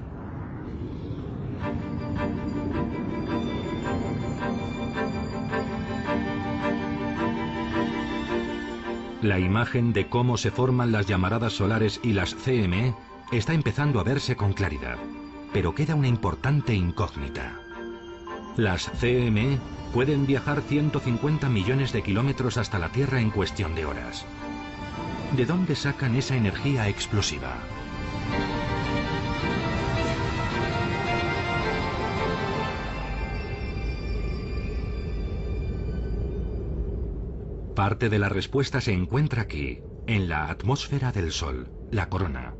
[SPEAKER 1] La imagen de cómo se forman las llamaradas solares y las CME está empezando a verse con claridad, pero queda una importante incógnita. Las CME pueden viajar 150 millones de kilómetros hasta la Tierra en cuestión de horas. ¿De dónde sacan esa energía explosiva? Parte de la respuesta se encuentra aquí, en la atmósfera del Sol, la corona.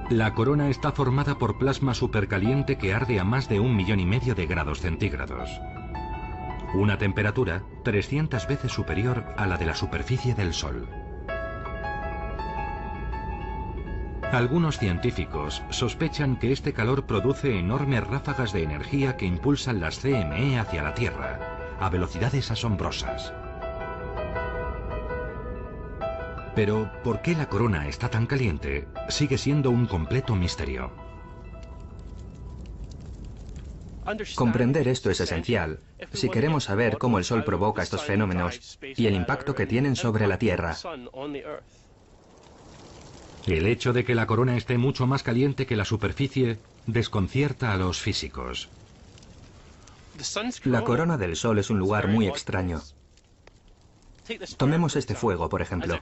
[SPEAKER 1] La corona está formada por plasma supercaliente que arde a más de 1,5 millones de grados centígrados. Una temperatura 300 veces superior a la de la superficie del Sol. Algunos científicos sospechan que este calor produce enormes ráfagas de energía que impulsan las CME hacia la Tierra, a velocidades asombrosas. Pero, ¿por qué la corona está tan caliente? Sigue siendo un completo misterio.
[SPEAKER 4] Comprender esto es esencial si queremos saber cómo el Sol provoca estos fenómenos y el impacto que tienen sobre la Tierra.
[SPEAKER 1] El hecho de que la corona esté mucho más caliente que la superficie desconcierta a los físicos.
[SPEAKER 4] La corona del Sol es un lugar muy extraño. Tomemos este fuego, por ejemplo.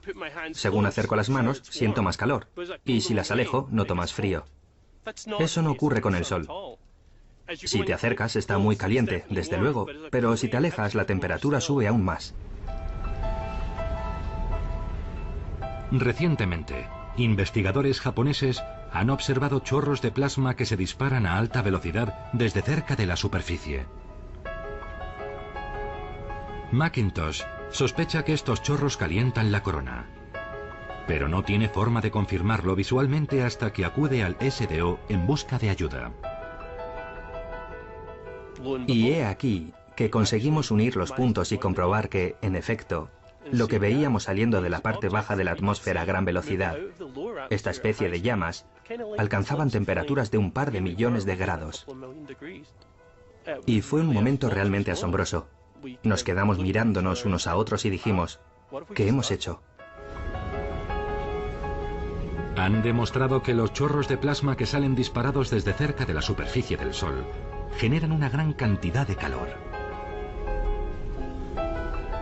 [SPEAKER 4] Según acerco las manos, siento más calor, y si las alejo, noto más frío. Eso no ocurre con el Sol. Si te acercas, está muy caliente, desde luego, pero si te alejas, la temperatura sube aún más.
[SPEAKER 1] Recientemente, investigadores japoneses han observado chorros de plasma que se disparan a alta velocidad desde cerca de la superficie. McIntosh sospecha que estos chorros calientan la corona, pero no tiene forma de confirmarlo visualmente hasta que acude al SDO en busca de ayuda.
[SPEAKER 4] Y he aquí que conseguimos unir los puntos y comprobar que, en efecto, lo que veíamos saliendo de la parte baja de la atmósfera a gran velocidad, esta especie de llamas, alcanzaban temperaturas de un par de millones de grados. Y fue un momento realmente asombroso. Nos quedamos mirándonos unos a otros y dijimos, ¿qué hemos hecho?
[SPEAKER 1] Han demostrado que los chorros de plasma que salen disparados desde cerca de la superficie del Sol generan una gran cantidad de calor.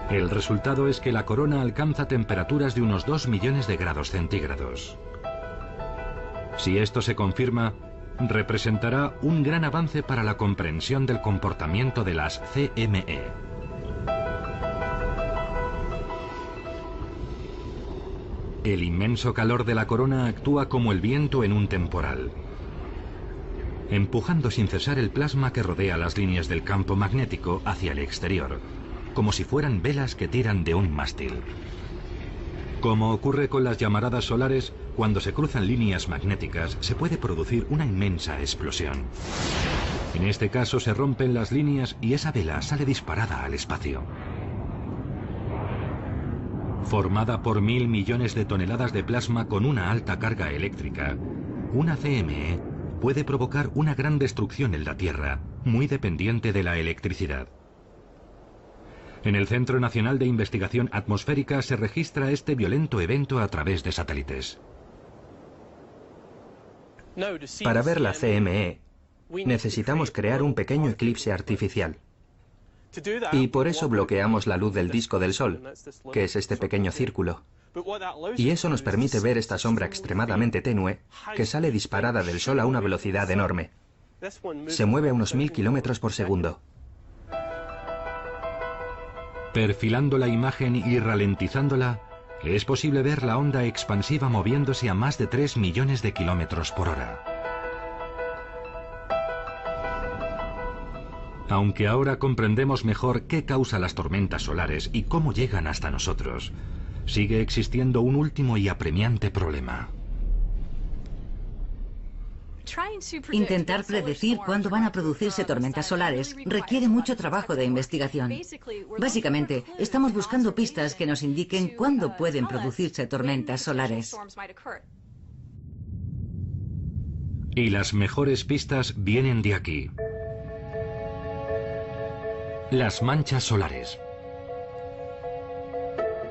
[SPEAKER 1] El resultado es que la corona alcanza temperaturas de unos 2 millones de grados centígrados. Si esto se confirma, representará un gran avance para la comprensión del comportamiento de las CME. El inmenso calor de la corona actúa como el viento en un temporal, empujando sin cesar el plasma que rodea las líneas del campo magnético hacia el exterior, como si fueran velas que tiran de un mástil. Como ocurre con las llamaradas solares, cuando se cruzan líneas magnéticas se puede producir una inmensa explosión. En este caso se rompen las líneas y esa vela sale disparada al espacio. Formada por 1000 millones de toneladas de plasma con una alta carga eléctrica, una CME puede provocar una gran destrucción en la Tierra, muy dependiente de la electricidad. En el Centro Nacional de Investigación Atmosférica se registra este violento evento a través de satélites.
[SPEAKER 4] Para ver la CME, necesitamos crear un pequeño eclipse artificial. Y por eso bloqueamos la luz del disco del Sol, que es este pequeño círculo. Y eso nos permite ver esta sombra extremadamente tenue que sale disparada del Sol a una velocidad enorme. Se mueve a unos 1000 kilómetros por segundo.
[SPEAKER 1] Perfilando la imagen y ralentizándola, es posible ver la onda expansiva moviéndose a más de 3 millones de kilómetros por hora. Aunque ahora comprendemos mejor qué causa las tormentas solares y cómo llegan hasta nosotros, sigue existiendo un último y apremiante problema.
[SPEAKER 2] Intentar predecir cuándo van a producirse tormentas solares requiere mucho trabajo de investigación. Básicamente, estamos buscando pistas que nos indiquen cuándo pueden producirse tormentas solares.
[SPEAKER 1] Y las mejores pistas vienen de aquí. Las manchas solares.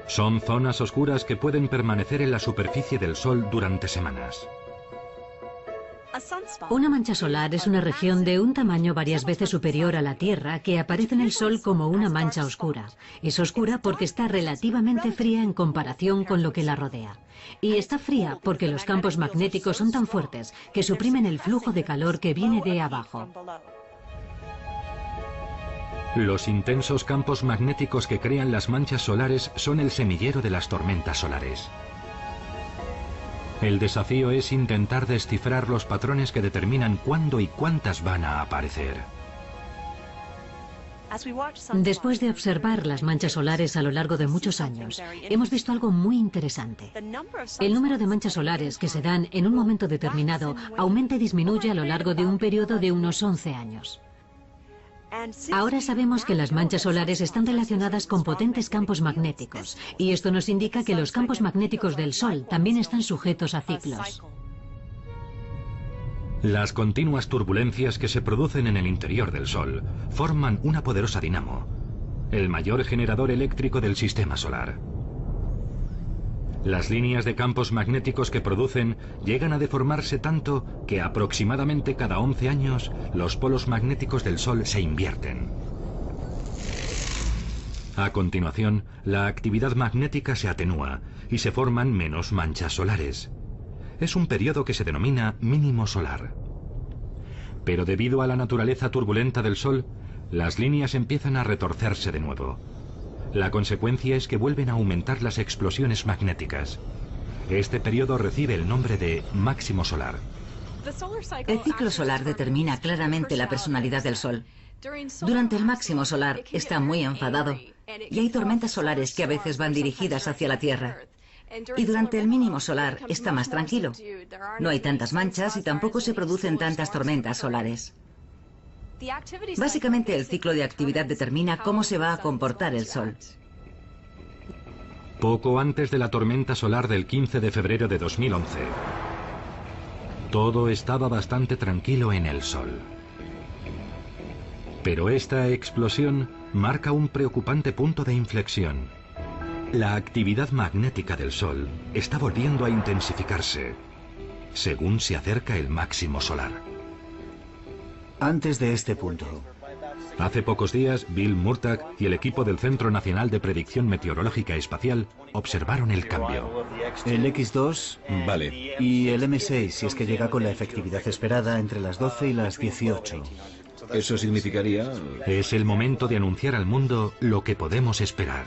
[SPEAKER 1] Son zonas oscuras que pueden permanecer en la superficie del Sol durante semanas.
[SPEAKER 6] Una mancha solar es una región de un tamaño varias veces superior a la Tierra que aparece en el Sol como una mancha oscura. Es oscura porque está relativamente fría en comparación con lo que la rodea. Y está fría porque los campos magnéticos son tan fuertes que suprimen el flujo de calor que viene de abajo.
[SPEAKER 1] Los intensos campos magnéticos que crean las manchas solares son el semillero de las tormentas solares. El desafío es intentar descifrar los patrones que determinan cuándo y cuántas van a aparecer.
[SPEAKER 6] Después de observar las manchas solares a lo largo de muchos años, hemos visto algo muy interesante. El número de manchas solares que se dan en un momento determinado aumenta y disminuye a lo largo de un periodo de unos 11 años. Ahora sabemos que las manchas solares están relacionadas con potentes campos magnéticos, y esto nos indica que los campos magnéticos del Sol también están sujetos a ciclos.
[SPEAKER 1] Las continuas turbulencias que se producen en el interior del Sol forman una poderosa dinamo, el mayor generador eléctrico del sistema solar. Las líneas de campos magnéticos que producen llegan a deformarse tanto que aproximadamente cada 11 años los polos magnéticos del Sol se invierten. A continuación, la actividad magnética se atenúa y se forman menos manchas solares. Es un periodo que se denomina mínimo solar. Pero debido a la naturaleza turbulenta del Sol, las líneas empiezan a retorcerse de nuevo. La consecuencia es que vuelven a aumentar las explosiones magnéticas. Este periodo recibe el nombre de máximo solar.
[SPEAKER 2] El ciclo solar determina claramente la personalidad del Sol. Durante el máximo solar está muy enfadado y hay tormentas solares que a veces van dirigidas hacia la Tierra. Y durante el mínimo solar está más tranquilo. No hay tantas manchas y tampoco se producen tantas tormentas solares. Básicamente el ciclo de actividad determina cómo se va a comportar el Sol.
[SPEAKER 1] Poco antes de la tormenta solar del 15 de febrero de 2011, todo estaba bastante tranquilo en el Sol. Pero esta explosión marca un preocupante punto de inflexión. La actividad magnética del Sol está volviendo a intensificarse, según se acerca el máximo solar.
[SPEAKER 5] Antes de este punto,
[SPEAKER 1] hace pocos días, Bill Murtagh y el equipo del Centro Nacional de Predicción Meteorológica Espacial observaron el cambio.
[SPEAKER 5] El X2
[SPEAKER 3] Vale.
[SPEAKER 5] y el M6, si es que llega con la efectividad esperada entre las 12 y las 18.
[SPEAKER 3] Eso significaría...
[SPEAKER 1] Es el momento de anunciar al mundo lo que podemos esperar.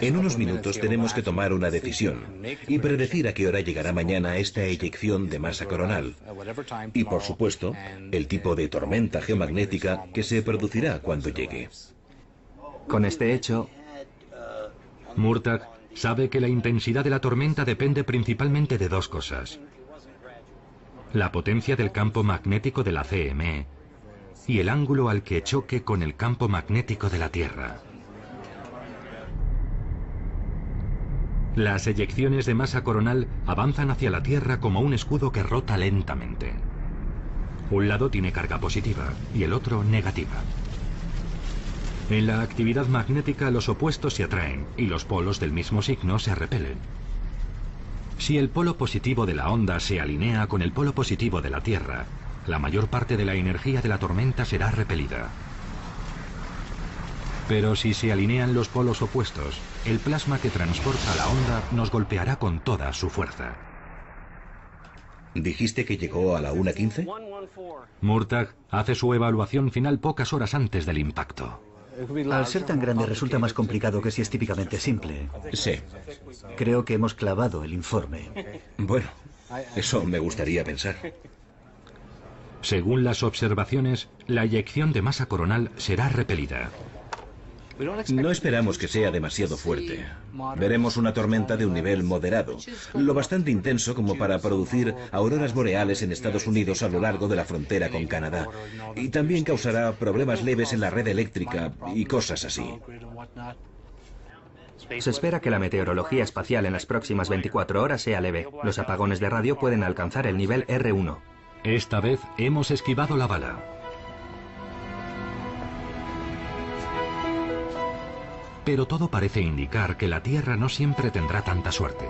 [SPEAKER 3] En unos minutos tenemos que tomar una decisión y predecir a qué hora llegará mañana esta eyección de masa coronal. Y, por supuesto, el tipo de tormenta geomagnética que se producirá cuando llegue.
[SPEAKER 4] Con este hecho,
[SPEAKER 1] Murtagh sabe que la intensidad de la tormenta depende principalmente de dos cosas: la potencia del campo magnético de la CME y el ángulo al que choque con el campo magnético de la Tierra. Las eyecciones de masa coronal avanzan hacia la Tierra como un escudo que rota lentamente. Un lado tiene carga positiva y el otro negativa. En la actividad magnética los opuestos se atraen y los polos del mismo signo se repelen. Si el polo positivo de la onda se alinea con el polo positivo de la Tierra, la mayor parte de la energía de la tormenta será repelida. Pero si se alinean los polos opuestos, el plasma que transporta la onda nos golpeará con toda su fuerza.
[SPEAKER 3] ¿Dijiste que llegó a la 1:15?
[SPEAKER 1] Murtagh hace su evaluación final pocas horas antes del impacto.
[SPEAKER 5] Al ser tan grande resulta más complicado que si es típicamente simple.
[SPEAKER 3] Sí.
[SPEAKER 5] Creo que hemos clavado el informe.
[SPEAKER 3] Bueno, eso me gustaría pensar.
[SPEAKER 1] Según las observaciones, la eyección de masa coronal será repelida.
[SPEAKER 3] No esperamos que sea demasiado fuerte. Veremos una tormenta de un nivel moderado, lo bastante intenso como para producir auroras boreales en Estados Unidos a lo largo de la frontera con Canadá. Y también causará problemas leves en la red eléctrica y cosas así.
[SPEAKER 4] se espera que la meteorología espacial en las próximas 24 horas sea leve. Los apagones de radio pueden alcanzar el nivel R1.
[SPEAKER 1] Esta vez hemos esquivado la bala. Pero todo parece indicar que la Tierra no siempre tendrá tanta suerte.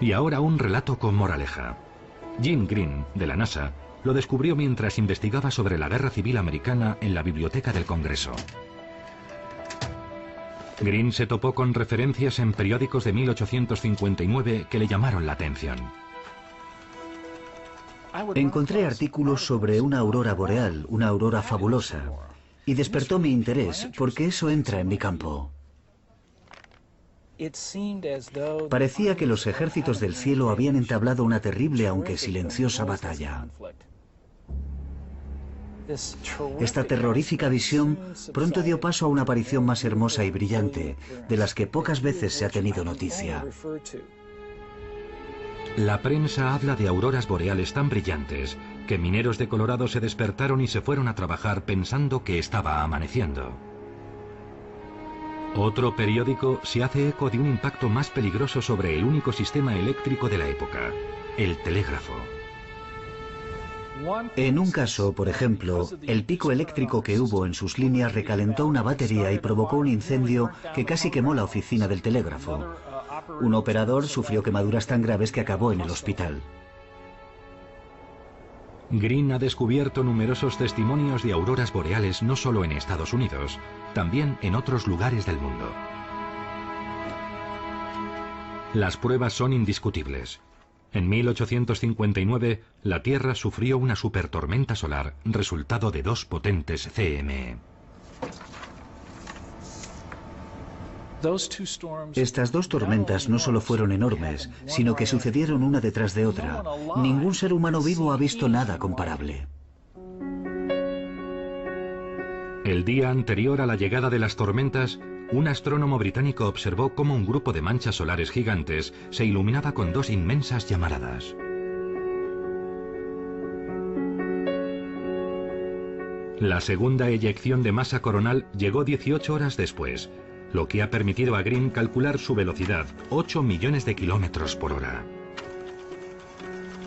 [SPEAKER 1] Y ahora un relato con moraleja. Jim Green, de la NASA, lo descubrió mientras investigaba sobre la Guerra Civil Americana en la Biblioteca del Congreso. Green se topó con referencias en periódicos de 1859 que le llamaron la atención.
[SPEAKER 5] Encontré artículos sobre una aurora boreal, una aurora fabulosa, y despertó mi interés porque eso entra en mi campo. Parecía que los ejércitos del cielo habían entablado una terrible aunque silenciosa batalla. Esta terrorífica visión pronto dio paso a una aparición más hermosa y brillante, de las que pocas veces se ha tenido noticia.
[SPEAKER 1] La prensa habla de auroras boreales tan brillantes que mineros de Colorado se despertaron y se fueron a trabajar pensando que estaba amaneciendo. Otro periódico se hace eco de un impacto más peligroso sobre el único sistema eléctrico de la época, el telégrafo.
[SPEAKER 5] En un caso, por ejemplo, el pico eléctrico que hubo en sus líneas recalentó una batería y provocó un incendio que casi quemó la oficina del telégrafo. Un operador sufrió quemaduras tan graves que acabó en el hospital.
[SPEAKER 1] Green ha descubierto numerosos testimonios de auroras boreales no solo en Estados Unidos, también en otros lugares del mundo. Las pruebas son indiscutibles. En 1859, la Tierra sufrió una supertormenta solar, resultado de dos potentes CME.
[SPEAKER 5] Estas dos tormentas no solo fueron enormes, sino que sucedieron una detrás de otra. Ningún ser humano vivo ha visto nada comparable.
[SPEAKER 1] El día anterior a la llegada de las tormentas, un astrónomo británico observó cómo un grupo de manchas solares gigantes se iluminaba con dos inmensas llamaradas. La segunda eyección de masa coronal llegó 18 horas después, lo que ha permitido a Green calcular su velocidad, 8 millones de kilómetros por hora.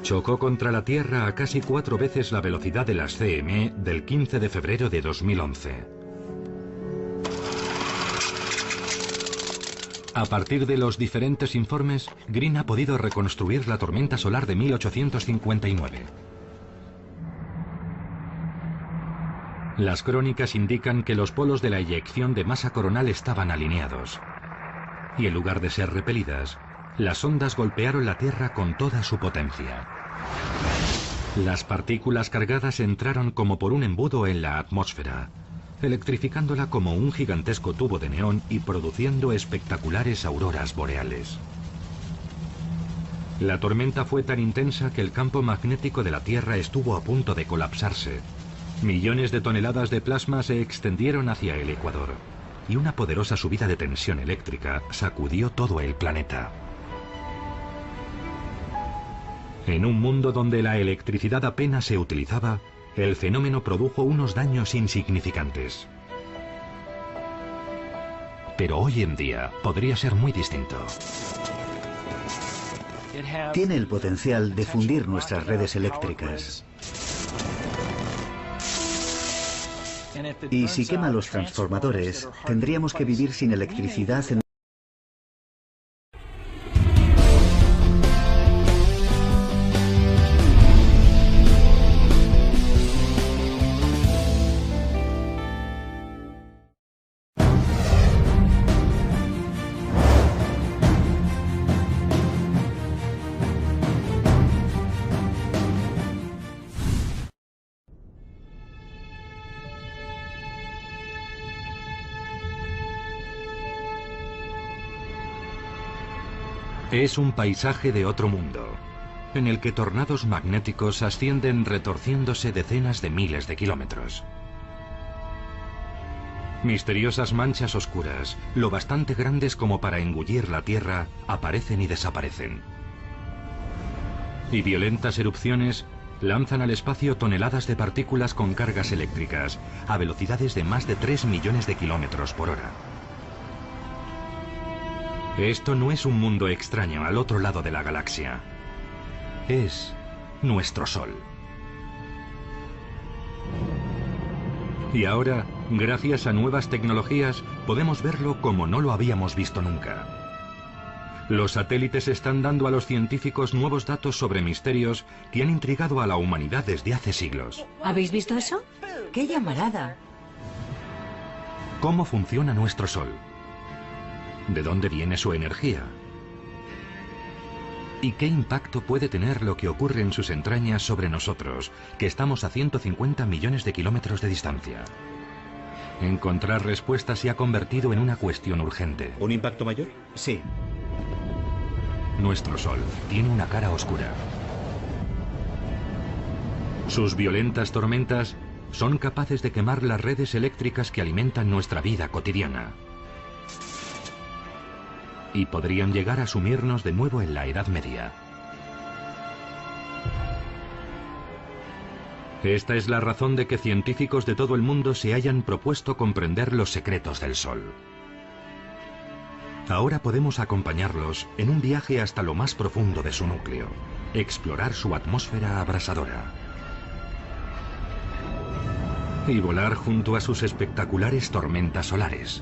[SPEAKER 1] Chocó contra la Tierra a casi 4 veces la velocidad de las CME del 15 de febrero de 2011. A partir de los diferentes informes, Green ha podido reconstruir la tormenta solar de 1859. Las crónicas indican que los polos de la eyección de masa coronal estaban alineados. Y en lugar de ser repelidas, las ondas golpearon la Tierra con toda su potencia. Las partículas cargadas entraron como por un embudo en la atmósfera, electrificándola como un gigantesco tubo de neón y produciendo espectaculares auroras boreales. La tormenta fue tan intensa que el campo magnético de la Tierra estuvo a punto de colapsarse. Millones de toneladas de plasma se extendieron hacia el ecuador, y una poderosa subida de tensión eléctrica sacudió todo el planeta. En un mundo donde la electricidad apenas se utilizaba, el fenómeno produjo unos daños insignificantes. Pero hoy en día podría ser muy distinto.
[SPEAKER 5] Tiene el potencial de fundir nuestras redes eléctricas. Y si quema los transformadores, tendríamos que vivir sin electricidad en...
[SPEAKER 1] Es un paisaje de otro mundo, en el que tornados magnéticos ascienden retorciéndose decenas de miles de kilómetros. Misteriosas manchas oscuras, lo bastante grandes como para engullir la Tierra, aparecen y desaparecen. Y violentas erupciones lanzan al espacio toneladas de partículas con cargas eléctricas, a velocidades de más de 3 millones de kilómetros por hora. Esto no es un mundo extraño al otro lado de la galaxia. Es nuestro Sol. Y ahora, gracias a nuevas tecnologías, podemos verlo como no lo habíamos visto nunca. Los satélites están dando a los científicos nuevos datos sobre misterios que han intrigado a la humanidad desde hace siglos.
[SPEAKER 6] ¿Habéis visto eso?
[SPEAKER 2] ¡Qué llamarada!
[SPEAKER 1] ¿Cómo funciona nuestro Sol? ¿De dónde viene su energía? ¿Y qué impacto puede tener lo que ocurre en sus entrañas sobre nosotros, que estamos a 150 millones de kilómetros de distancia? Encontrar respuestas se ha convertido en una cuestión urgente.
[SPEAKER 3] ¿Un impacto mayor?
[SPEAKER 5] Sí.
[SPEAKER 1] Nuestro Sol tiene una cara oscura. Sus violentas tormentas son capaces de quemar las redes eléctricas que alimentan nuestra vida cotidiana. Y podrían llegar a sumirnos de nuevo en la Edad Media. Esta es la razón de que científicos de todo el mundo se hayan propuesto comprender los secretos del Sol. Ahora podemos acompañarlos en un viaje hasta lo más profundo de su núcleo, explorar su atmósfera abrasadora y volar junto a sus espectaculares tormentas solares.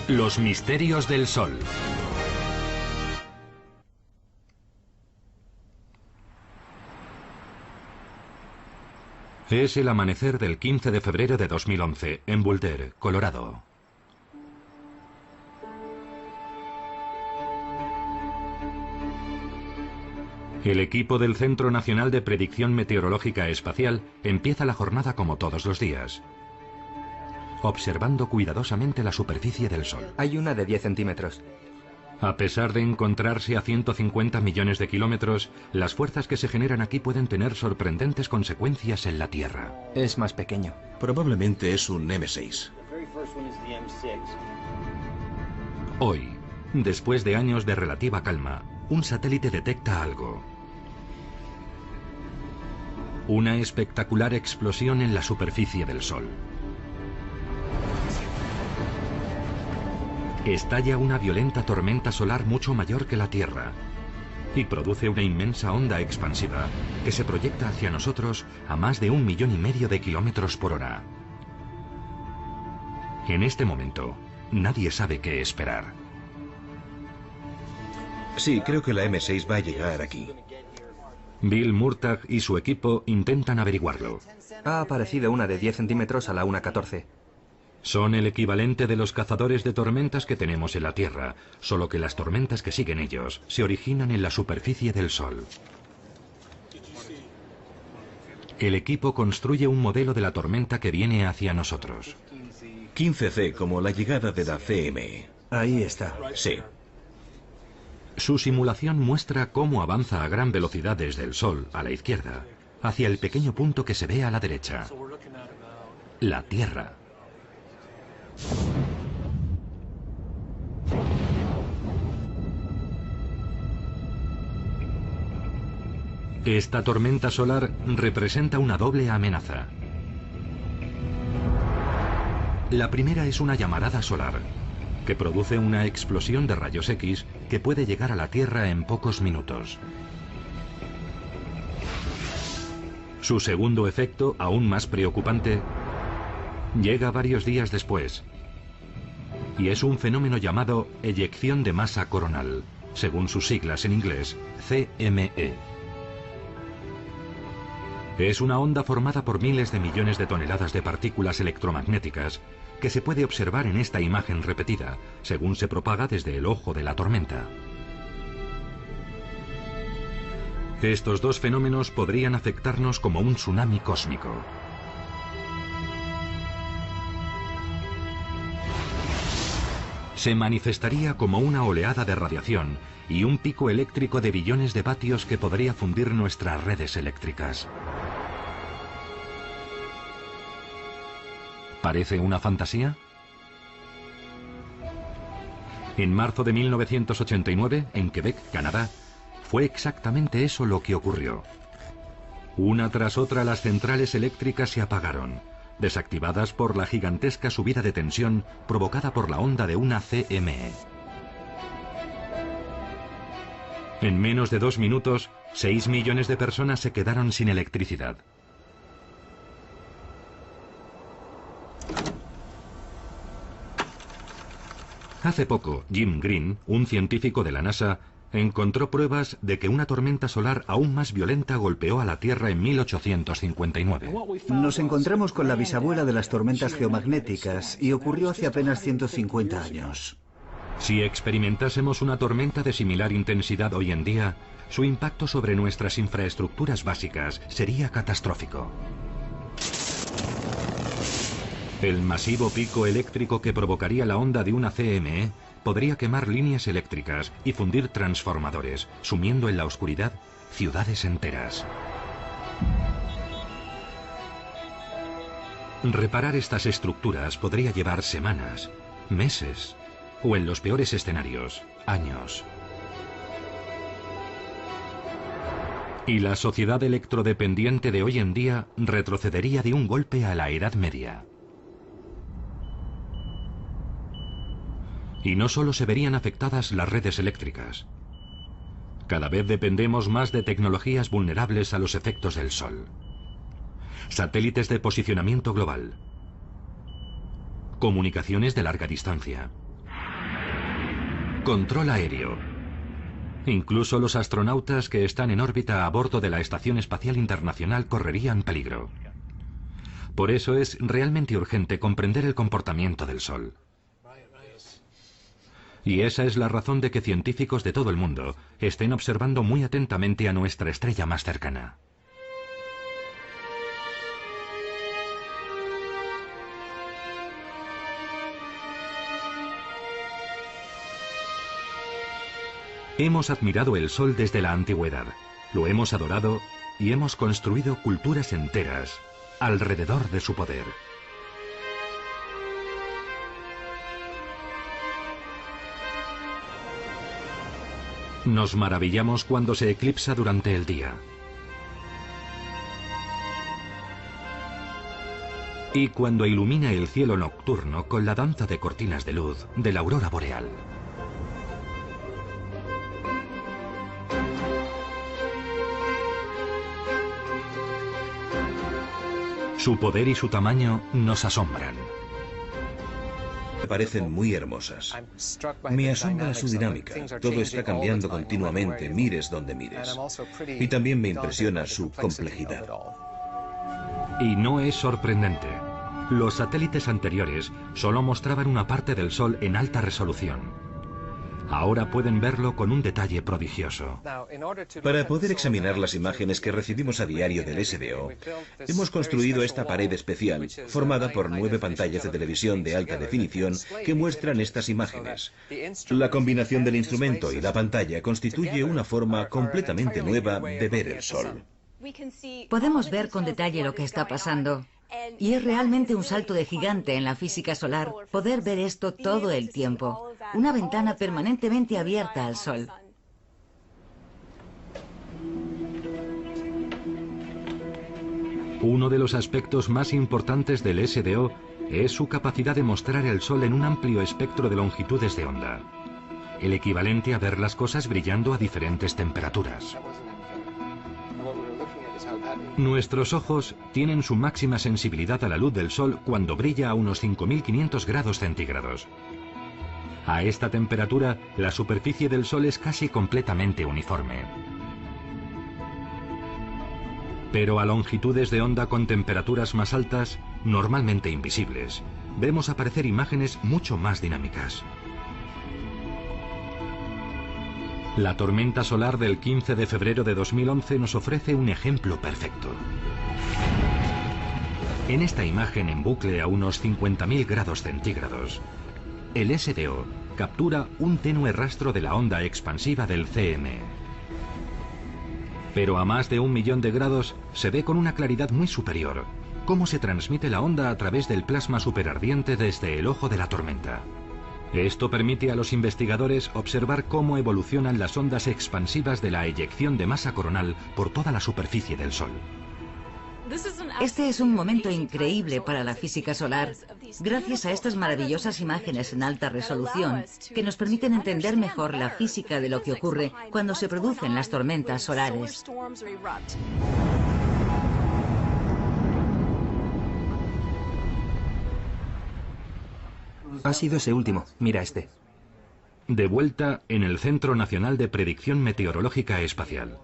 [SPEAKER 1] Los misterios del Sol. Es el amanecer del 15 de febrero de 2011, en Boulder, Colorado. El equipo del Centro Nacional de Predicción Meteorológica Espacial empieza la jornada como todos los días, observando cuidadosamente la superficie del Sol.
[SPEAKER 4] Hay una de 10 centímetros.
[SPEAKER 1] A pesar de encontrarse a 150 millones de kilómetros, las fuerzas que se generan aquí pueden tener sorprendentes consecuencias en la Tierra.
[SPEAKER 4] Es más pequeño.
[SPEAKER 3] Probablemente es un M6.
[SPEAKER 1] Hoy, después de años de relativa calma, un satélite detecta algo. Una espectacular explosión en la superficie del Sol. Estalla una violenta tormenta solar mucho mayor que la Tierra y produce una inmensa onda expansiva que se proyecta hacia nosotros a más de 1,5 millones de kilómetros por hora. En este momento, nadie sabe qué esperar.
[SPEAKER 3] Sí, creo que la M6 va a llegar aquí.
[SPEAKER 1] Bill Murtagh y su equipo intentan averiguarlo.
[SPEAKER 4] Ha aparecido una de 10 centímetros a la 1:14.
[SPEAKER 1] Son el equivalente de los cazadores de tormentas que tenemos en la Tierra, solo que las tormentas que siguen ellos se originan en la superficie del Sol. El equipo construye un modelo de la tormenta que viene hacia nosotros.
[SPEAKER 3] 15C, como la llegada de la CME.
[SPEAKER 5] Ahí está.
[SPEAKER 3] Sí.
[SPEAKER 1] Su simulación muestra cómo avanza a gran velocidad desde el Sol, a la izquierda, hacia el pequeño punto que se ve a la derecha. La Tierra. Esta tormenta solar representa una doble amenaza. La primera es una llamarada solar, que produce una explosión de rayos X que puede llegar a la Tierra en pocos minutos. Su segundo efecto, aún más preocupante, llega varios días después, y es un fenómeno llamado eyección de masa coronal, según sus siglas en inglés, CME. Es una onda formada por miles de millones de toneladas de partículas electromagnéticas que se puede observar en esta imagen repetida, según se propaga desde el ojo de la tormenta. Estos dos fenómenos podrían afectarnos como un tsunami cósmico. Se manifestaría como una oleada de radiación y un pico eléctrico de billones de vatios que podría fundir nuestras redes eléctricas. ¿Parece una fantasía? En marzo de 1989, en Quebec, Canadá, fue exactamente eso lo que ocurrió. Una tras otra las centrales eléctricas se apagaron, desactivadas por la gigantesca subida de tensión provocada por la onda de una CME. En menos de 2 minutos, 6 millones de personas se quedaron sin electricidad. Hace poco, Jim Green, un científico de la NASA, encontró pruebas de que una tormenta solar aún más violenta golpeó a la Tierra en 1859.
[SPEAKER 5] Nos encontramos con la bisabuela de las tormentas geomagnéticas y ocurrió hace apenas 150 años.
[SPEAKER 1] Si experimentásemos una tormenta de similar intensidad hoy en día, su impacto sobre nuestras infraestructuras básicas sería catastrófico. El masivo pico eléctrico que provocaría la onda de una CME podría quemar líneas eléctricas y fundir transformadores, sumiendo en la oscuridad ciudades enteras. Reparar estas estructuras podría llevar semanas, meses, o en los peores escenarios, años. Y la sociedad electrodependiente de hoy en día retrocedería de un golpe a la Edad Media. Y no solo se verían afectadas las redes eléctricas. Cada vez dependemos más de tecnologías vulnerables a los efectos del Sol. Satélites de posicionamiento global. Comunicaciones de larga distancia. Control aéreo. Incluso los astronautas que están en órbita a bordo de la Estación Espacial Internacional correrían peligro. Por eso es realmente urgente comprender el comportamiento del Sol. Y esa es la razón de que científicos de todo el mundo estén observando muy atentamente a nuestra estrella más cercana. Hemos admirado el Sol desde la antigüedad, lo hemos adorado y hemos construido culturas enteras alrededor de su poder. Nos maravillamos cuando se eclipsa durante el día. Y cuando ilumina el cielo nocturno con la danza de cortinas de luz de la aurora boreal. Su poder y su tamaño nos asombran.
[SPEAKER 3] Me parecen muy hermosas. Me asombra su dinámica. Todo está cambiando continuamente, mires donde mires. Y también me impresiona su complejidad.
[SPEAKER 1] Y no es sorprendente. Los satélites anteriores solo mostraban una parte del Sol en alta resolución. Ahora pueden verlo con un detalle prodigioso.
[SPEAKER 3] Para poder examinar las imágenes que recibimos a diario del SDO, hemos construido esta pared especial, formada por 9 pantallas de televisión de alta definición que muestran estas imágenes. La combinación del instrumento y la pantalla constituye una forma completamente nueva de ver el Sol.
[SPEAKER 2] Podemos ver con detalle lo que está pasando. Y es realmente un salto de gigante en la física solar poder ver esto todo el tiempo. Una ventana permanentemente abierta al Sol.
[SPEAKER 1] Uno de los aspectos más importantes del SDO es su capacidad de mostrar el Sol en un amplio espectro de longitudes de onda. El equivalente a ver las cosas brillando a diferentes temperaturas. Nuestros ojos tienen su máxima sensibilidad a la luz del Sol cuando brilla a unos 5500 grados centígrados. A esta temperatura, la superficie del Sol es casi completamente uniforme. Pero a longitudes de onda con temperaturas más altas, normalmente invisibles, vemos aparecer imágenes mucho más dinámicas. La tormenta solar del 15 de febrero de 2011 nos ofrece un ejemplo perfecto. En esta imagen en bucle a unos 50.000 grados centígrados, el SDO captura un tenue rastro de la onda expansiva del CME. Pero a más de 1 millón de grados se ve con una claridad muy superior cómo se transmite la onda a través del plasma superardiente desde el ojo de la tormenta. Esto permite a los investigadores observar cómo evolucionan las ondas expansivas de la eyección de masa coronal por toda la superficie del Sol.
[SPEAKER 2] Este es un momento increíble para la física solar, gracias a estas maravillosas imágenes en alta resolución que nos permiten entender mejor la física de lo que ocurre cuando se producen las tormentas solares.
[SPEAKER 4] Ha sido ese último. Mira este.
[SPEAKER 1] De vuelta en el Centro Nacional de Predicción Meteorológica Espacial.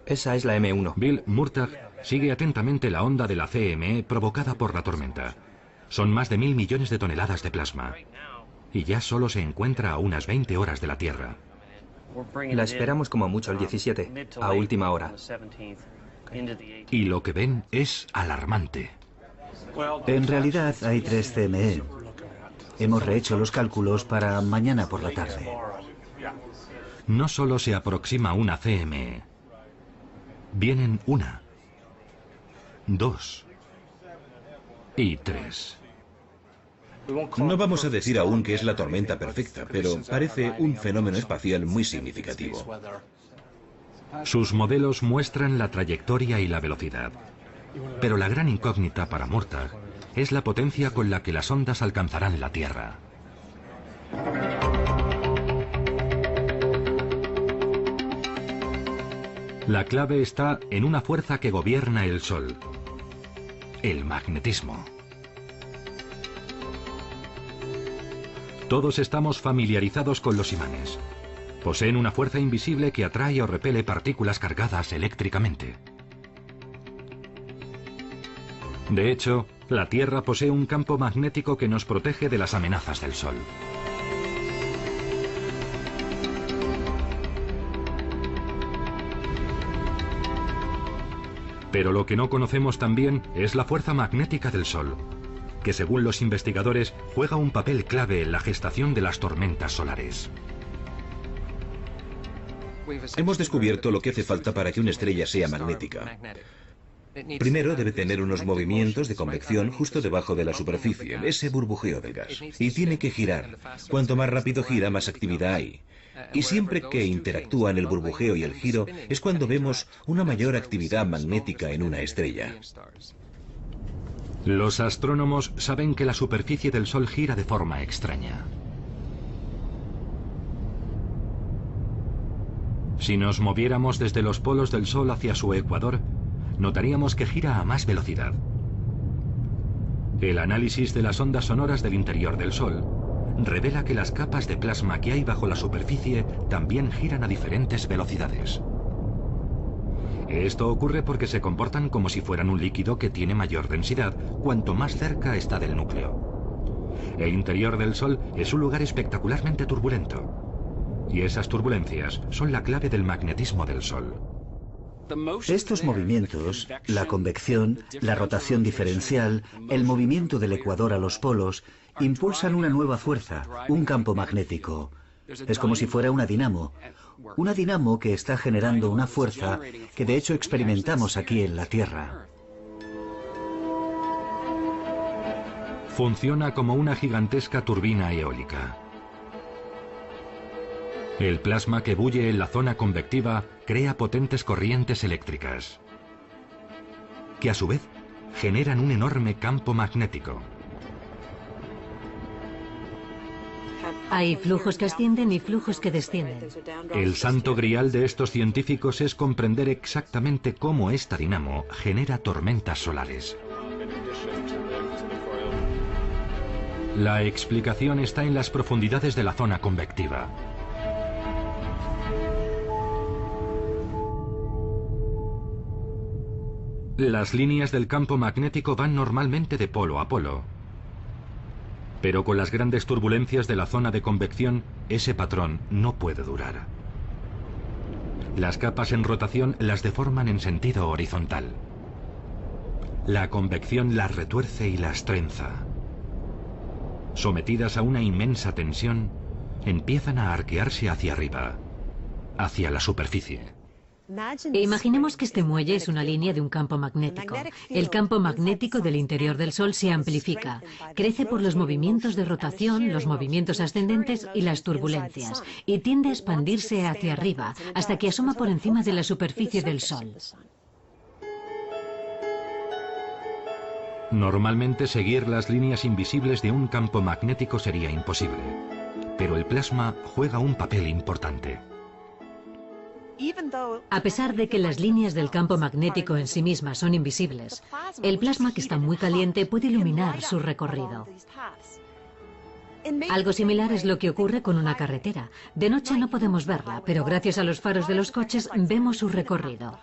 [SPEAKER 4] Esa es la M1.
[SPEAKER 1] Bill Murtagh sigue atentamente la onda de la CME provocada por la tormenta. Son más de 1.000 millones de toneladas de plasma. Y ya solo se encuentra a unas 20 horas de la Tierra.
[SPEAKER 4] La esperamos como mucho el 17, a última hora.
[SPEAKER 1] Y lo que ven es alarmante.
[SPEAKER 5] En realidad hay 3 CME. Hemos rehecho los cálculos para mañana por la tarde.
[SPEAKER 1] No solo se aproxima una CME. Vienen 1, 2 y 3.
[SPEAKER 3] No vamos a decir aún que es la tormenta perfecta, pero parece un fenómeno espacial muy significativo.
[SPEAKER 1] Sus modelos muestran la trayectoria y la velocidad. Pero la gran incógnita para Murtagh es la potencia con la que las ondas alcanzarán la Tierra. La clave está en una fuerza que gobierna el Sol: el magnetismo. Todos estamos familiarizados con los imanes. Poseen una fuerza invisible que atrae o repele partículas cargadas eléctricamente. De hecho, la Tierra posee un campo magnético que nos protege de las amenazas del Sol. Pero lo que no conocemos también es la fuerza magnética del Sol, que según los investigadores juega un papel clave en la gestación de las tormentas solares.
[SPEAKER 3] Hemos descubierto lo que hace falta para que una estrella sea magnética. Primero debe tener unos movimientos de convección justo debajo de la superficie, ese burbujeo del gas. Y tiene que girar. Cuanto más rápido gira, más actividad hay. Y siempre que interactúan el burbujeo y el giro, es cuando vemos una mayor actividad magnética en una estrella.
[SPEAKER 1] Los astrónomos saben que la superficie del Sol gira de forma extraña. Si nos moviéramos desde los polos del Sol hacia su ecuador, notaríamos que gira a más velocidad. El análisis de las ondas sonoras del interior del Sol revela que las capas de plasma que hay bajo la superficie también giran a diferentes velocidades. Esto ocurre porque se comportan como si fueran un líquido que tiene mayor densidad cuanto más cerca está del núcleo. El interior del Sol es un lugar espectacularmente turbulento. Y esas turbulencias son la clave del magnetismo del Sol.
[SPEAKER 5] Estos movimientos, la convección, la rotación diferencial, el movimiento del ecuador a los polos, impulsan una nueva fuerza, un campo magnético. Es como si fuera una dinamo que está generando una fuerza que de hecho experimentamos aquí en la Tierra.
[SPEAKER 1] Funciona como una gigantesca turbina eólica. El plasma que bulle en la zona convectiva crea potentes corrientes eléctricas, que a su vez generan un enorme campo magnético.
[SPEAKER 6] Hay flujos que ascienden y flujos que descienden.
[SPEAKER 1] El santo grial de estos científicos es comprender exactamente cómo esta dinamo genera tormentas solares. La explicación está en las profundidades de la zona convectiva. Las líneas del campo magnético van normalmente de polo a polo. Pero con las grandes turbulencias de la zona de convección, ese patrón no puede durar. Las capas en rotación las deforman en sentido horizontal. La convección las retuerce y las trenza. Sometidas a una inmensa tensión, empiezan a arquearse hacia arriba, hacia la superficie.
[SPEAKER 6] Imaginemos que este muelle es una línea de un campo magnético. El campo magnético del interior del Sol se amplifica, crece por los movimientos de rotación, los movimientos ascendentes y las turbulencias, y tiende a expandirse hacia arriba hasta que asoma por encima de la superficie del Sol.
[SPEAKER 1] Normalmente seguir las líneas invisibles de un campo magnético sería imposible, pero el plasma juega un papel importante.
[SPEAKER 6] A pesar de que las líneas del campo magnético en sí mismas son invisibles, el plasma, que está muy caliente, puede iluminar su recorrido. Algo similar es lo que ocurre con una carretera. De noche no podemos verla, pero gracias a los faros de los coches vemos su recorrido.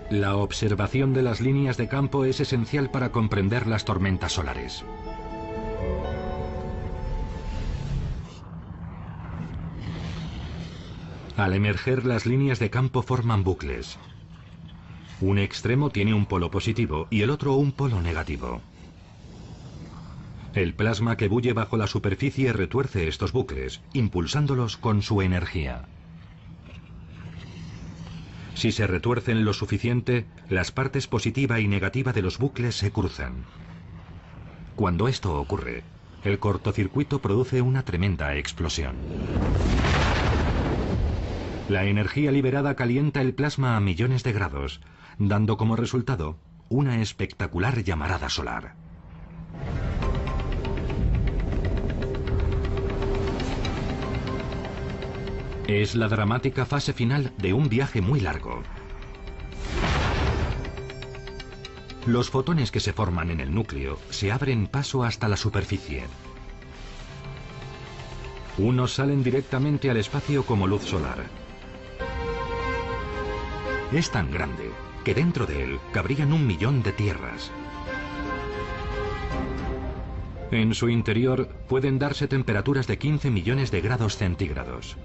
[SPEAKER 1] La observación de las líneas de campo es esencial para comprender las tormentas solares. Al emerger, las líneas de campo forman bucles. Un extremo tiene un polo positivo y el otro un polo negativo. El plasma que bulle bajo la superficie retuerce estos bucles, impulsándolos con su energía. Si se retuercen lo suficiente, las partes positiva y negativa de los bucles se cruzan. Cuando esto ocurre, el cortocircuito produce una tremenda explosión. La energía liberada calienta el plasma a millones de grados, dando como resultado una espectacular llamarada solar. Es la dramática fase final de un viaje muy largo. Los fotones que se forman en el núcleo se abren paso hasta la superficie. Unos salen directamente al espacio como luz solar. Es tan grande que dentro de él cabrían 1 millón de tierras. En su interior pueden darse temperaturas de 15 millones de grados centígrados.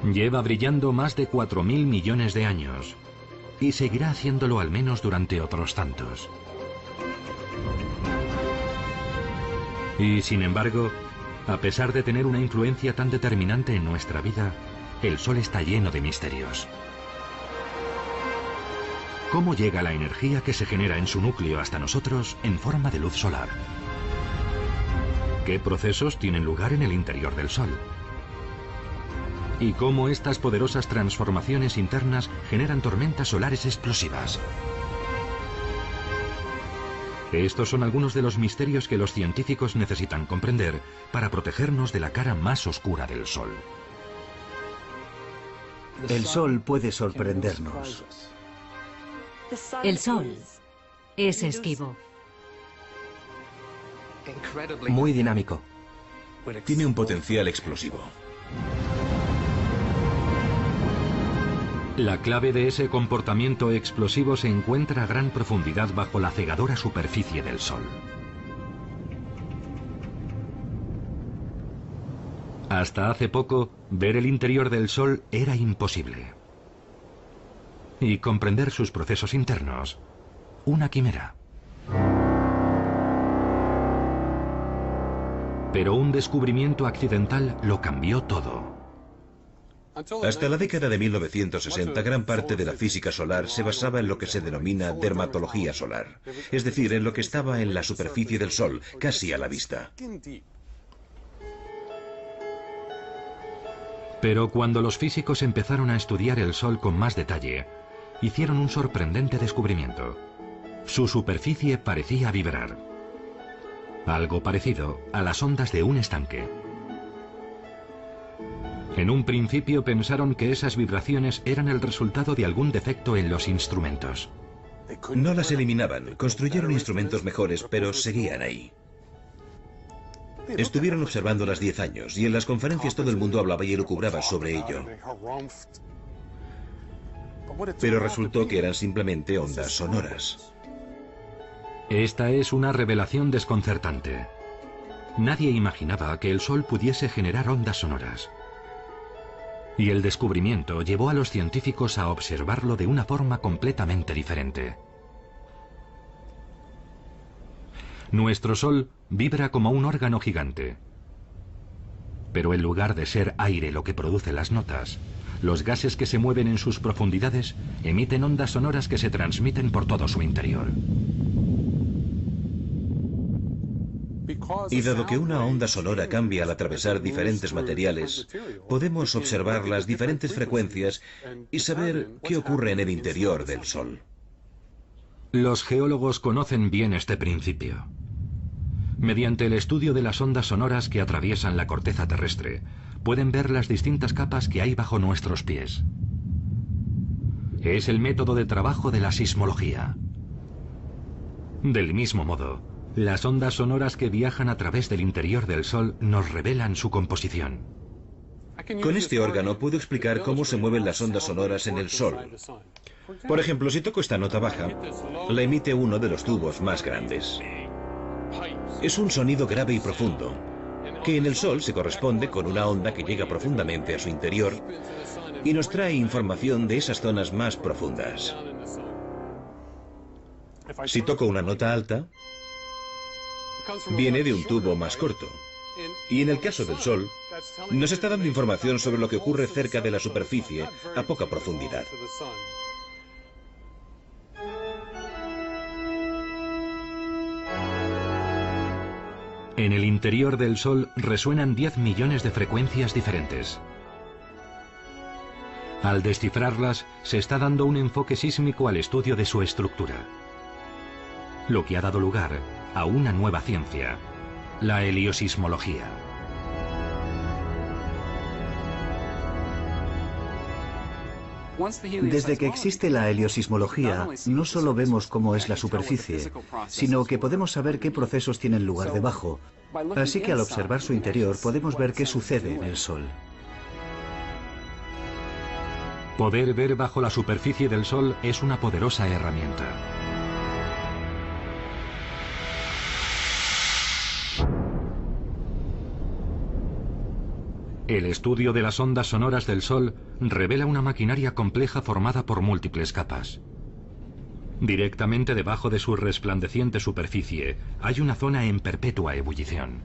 [SPEAKER 1] Lleva brillando más de 4.000 millones de años y seguirá haciéndolo al menos durante otros tantos. Y sin embargo, a pesar de tener una influencia tan determinante en nuestra vida, el Sol está lleno de misterios. ¿Cómo llega la energía que se genera en su núcleo hasta nosotros en forma de luz solar? ¿Qué procesos tienen lugar en el interior del Sol? ¿Y cómo estas poderosas transformaciones internas generan tormentas solares explosivas? Estos son algunos de los misterios que los científicos necesitan comprender para protegernos de la cara más oscura del Sol.
[SPEAKER 5] El Sol puede sorprendernos.
[SPEAKER 6] El Sol es esquivo.
[SPEAKER 4] Muy dinámico.
[SPEAKER 3] Tiene un potencial explosivo.
[SPEAKER 1] La clave de ese comportamiento explosivo se encuentra a gran profundidad bajo la cegadora superficie del Sol. Hasta hace poco, ver el interior del Sol era imposible. Y comprender sus procesos internos, una quimera. Pero un descubrimiento accidental lo cambió todo.
[SPEAKER 3] Hasta la década de 1960, gran parte de la física solar se basaba en lo que se denomina dermatología solar, es decir, en lo que estaba en la superficie del Sol, casi a la vista.
[SPEAKER 1] Pero cuando los físicos empezaron a estudiar el Sol con más detalle, hicieron un sorprendente descubrimiento. Su superficie parecía vibrar. Algo parecido a las ondas de un estanque. En un principio pensaron que esas vibraciones eran el resultado de algún defecto en los instrumentos.
[SPEAKER 3] No las eliminaban, construyeron instrumentos mejores, pero seguían ahí. Estuvieron observándolas 10 años y en las conferencias todo el mundo hablaba y elucubraba sobre ello. Pero resultó que eran simplemente ondas sonoras.
[SPEAKER 1] Esta es una revelación desconcertante. Nadie imaginaba que el Sol pudiese generar ondas sonoras. Y el descubrimiento llevó a los científicos a observarlo de una forma completamente diferente. Nuestro Sol vibra como un órgano gigante. Pero en lugar de ser aire lo que produce las notas, los gases que se mueven en sus profundidades emiten ondas sonoras que se transmiten por todo su interior.
[SPEAKER 3] Y dado que una onda sonora cambia al atravesar diferentes materiales, podemos observar las diferentes frecuencias y saber qué ocurre en el interior del Sol.
[SPEAKER 1] Los geólogos conocen bien este principio. Mediante el estudio de las ondas sonoras que atraviesan la corteza terrestre, pueden ver las distintas capas que hay bajo nuestros pies. Es el método de trabajo de la sismología. Del mismo modo, las ondas sonoras que viajan a través del interior del Sol nos revelan su composición.
[SPEAKER 3] Con este órgano puedo explicar cómo se mueven las ondas sonoras en el Sol. Por ejemplo, si toco esta nota baja, la emite uno de los tubos más grandes. Es un sonido grave y profundo, que en el Sol se corresponde con una onda que llega profundamente a su interior y nos trae información de esas zonas más profundas. Si toco una nota alta, viene de un tubo más corto. Y en el caso del Sol, nos está dando información sobre lo que ocurre cerca de la superficie a poca profundidad.
[SPEAKER 1] En el interior del Sol resuenan 10 millones de frecuencias diferentes. Al descifrarlas, se está dando un enfoque sísmico al estudio de su estructura. Lo que ha dado lugar a una nueva ciencia, la heliosismología.
[SPEAKER 5] Desde que existe la heliosismología, no solo vemos cómo es la superficie, sino que podemos saber qué procesos tienen lugar debajo. Así que al observar su interior podemos ver qué sucede en el Sol.
[SPEAKER 1] Poder ver bajo la superficie del Sol es una poderosa herramienta. El estudio de las ondas sonoras del Sol revela una maquinaria compleja formada por múltiples capas. Directamente debajo de su resplandeciente superficie hay una zona en perpetua ebullición.